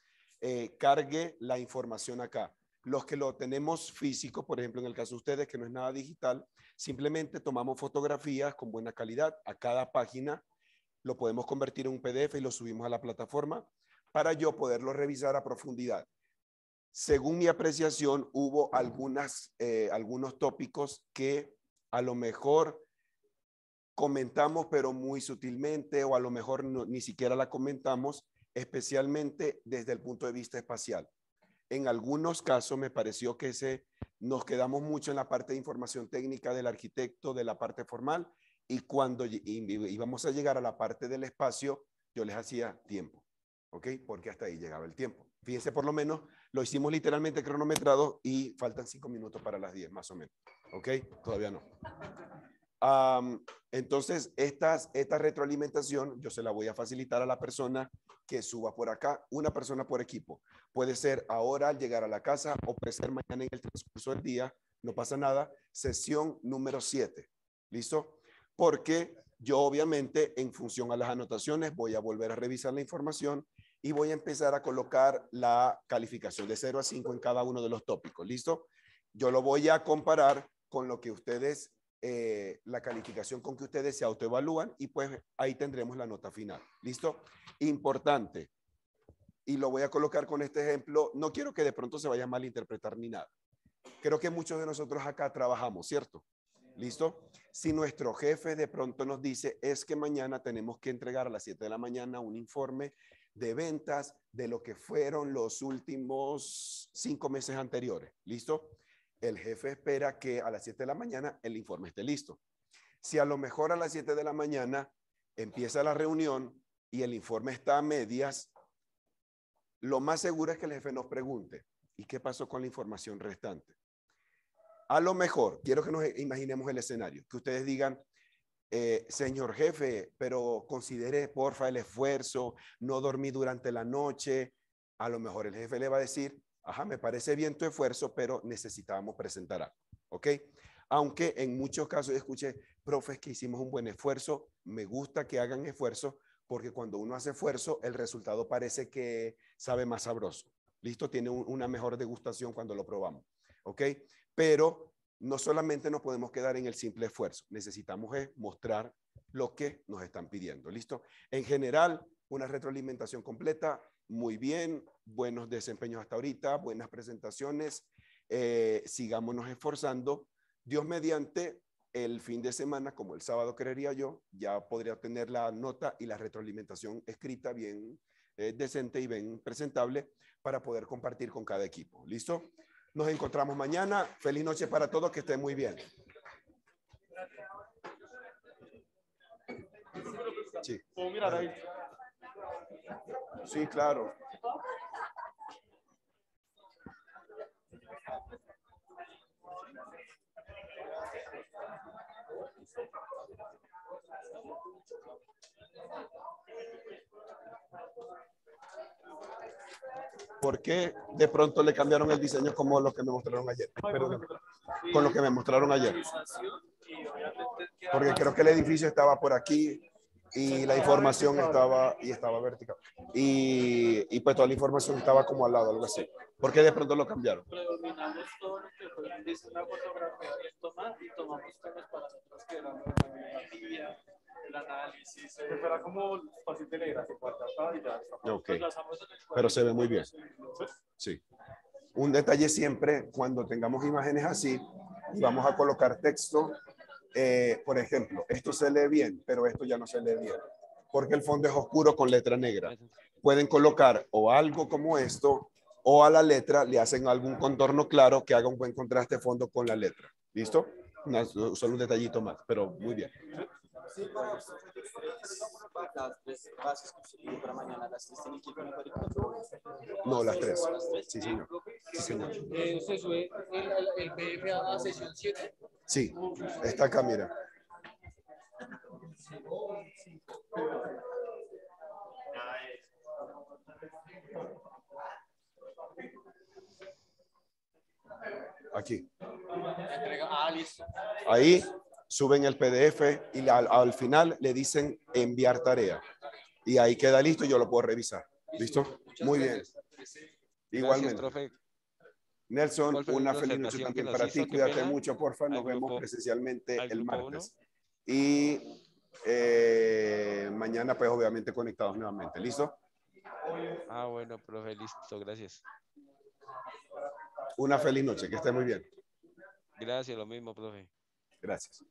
cargue la información acá. Los que lo tenemos físico, por ejemplo, en el caso de ustedes, que no es nada digital, simplemente tomamos fotografías con buena calidad a cada página, lo podemos convertir en un PDF y lo subimos a la plataforma para yo poderlo revisar a profundidad. Según mi apreciación, hubo algunos tópicos que a lo mejor comentamos, pero muy sutilmente, o a lo mejor ni siquiera la comentamos, especialmente desde el punto de vista espacial. En algunos casos me pareció que nos quedamos mucho en la parte de información técnica del arquitecto, de la parte formal, y cuando íbamos a llegar a la parte del espacio, yo les hacía tiempo, ¿ok? Porque hasta ahí llegaba el tiempo. Fíjense, por lo menos lo hicimos literalmente cronometrado y faltan 5 minutos para las 10, más o menos, ¿ok? Todavía no. Entonces, esta retroalimentación yo se la voy a facilitar a la persona que suba por acá, una persona por equipo. Puede ser ahora al llegar a la casa o puede ser mañana en el transcurso del día, no pasa nada. Sesión número 7, ¿listo? Porque yo obviamente en función a las anotaciones voy a volver a revisar la información y voy a empezar a colocar la calificación de 0 a 5 en cada uno de los tópicos, ¿listo? Yo lo voy a comparar con lo que ustedes la calificación con que ustedes se autoevalúan y pues ahí tendremos la nota final. ¿Listo? Importante. Y lo voy a colocar con este ejemplo. No quiero que de pronto se vaya a malinterpretar ni nada. Creo que muchos de nosotros acá trabajamos, ¿cierto? ¿Listo? Si nuestro jefe de pronto nos dice es que mañana tenemos que entregar a las 7 de la mañana un informe de ventas de lo que fueron los últimos 5 meses anteriores. ¿Listo? El jefe espera que a las 7 de la mañana el informe esté listo. Si a lo mejor a las 7 de la mañana empieza la reunión y el informe está a medias, lo más seguro es que el jefe nos pregunte, ¿y qué pasó con la información restante? A lo mejor, quiero que nos imaginemos el escenario, que ustedes digan, señor jefe, pero considere porfa el esfuerzo, no dormí durante la noche. A lo mejor el jefe le va a decir, ajá, me parece bien tu esfuerzo, pero necesitábamos presentar algo, ¿ok? Aunque en muchos casos escuché, profes, que hicimos un buen esfuerzo, me gusta que hagan esfuerzo, porque cuando uno hace esfuerzo, el resultado parece que sabe más sabroso. ¿Listo? Tiene una mejor degustación cuando lo probamos, ¿ok? Pero no solamente nos podemos quedar en el simple esfuerzo, necesitamos mostrar lo que nos están pidiendo, ¿listo? En general, una retroalimentación completa, muy bien, buenos desempeños hasta ahorita, buenas presentaciones, sigámonos esforzando. Dios mediante, el fin de semana, como el sábado creería yo, ya podría tener la nota y la retroalimentación escrita bien decente y bien presentable para poder compartir con cada equipo. ¿Listo? Nos encontramos mañana. Feliz noche para todos, que estén muy bien. Sí. ¿Puedo mirar ahí? Sí, claro. ¿Por qué de pronto le cambiaron el diseño como lo que me mostraron ayer? Perdón, con lo que me mostraron ayer. Porque creo que el edificio estaba por aquí. y la información estaba vertical. Y pues toda la información estaba como al lado, algo así. ¿Por qué de pronto lo cambiaron? Predominamos todo lo que fue una fotografía bien tomada y tomamos todos los parámetros que eran la fotografía, el análisis. Era como fácil de leer, así acá y ya está. Ok, pero se ve muy bien. Sí. Un detalle siempre, cuando tengamos imágenes así, y vamos a colocar texto, por ejemplo, esto se lee bien, pero esto ya no se lee bien, porque el fondo es oscuro con letra negra. Pueden colocar o algo como esto, o a la letra le hacen algún contorno claro que haga un buen contraste de fondo con la letra. ¿Listo? Solo un detallito más, pero muy bien. Sí, para las tres bases que usted pidió para mañana, las tres tienen que ir con el cuadrículo. No, las tres. Sí, señor. Sí, señor. ¿Se sube el PDF a sesión 7? Sí, está acá, mira. Aquí. Listo. Ahí suben el PDF y al final le dicen enviar tarea. Y ahí queda listo y yo lo puedo revisar. ¿Listo? Muy bien. Igualmente. Profe. Nelson, ¿Cuál fue una la feliz noche presentación también que para nos ti. hizo? Qué Cuídate pena. mucho, porfa. Nos Al vemos grupo- presencialmente al el grupo martes. Y mañana, pues, obviamente, conectados nuevamente. ¿Listo? Ah, bueno, profe, listo, gracias. Una feliz noche. Que esté muy bien. Gracias, lo mismo, profe. Gracias.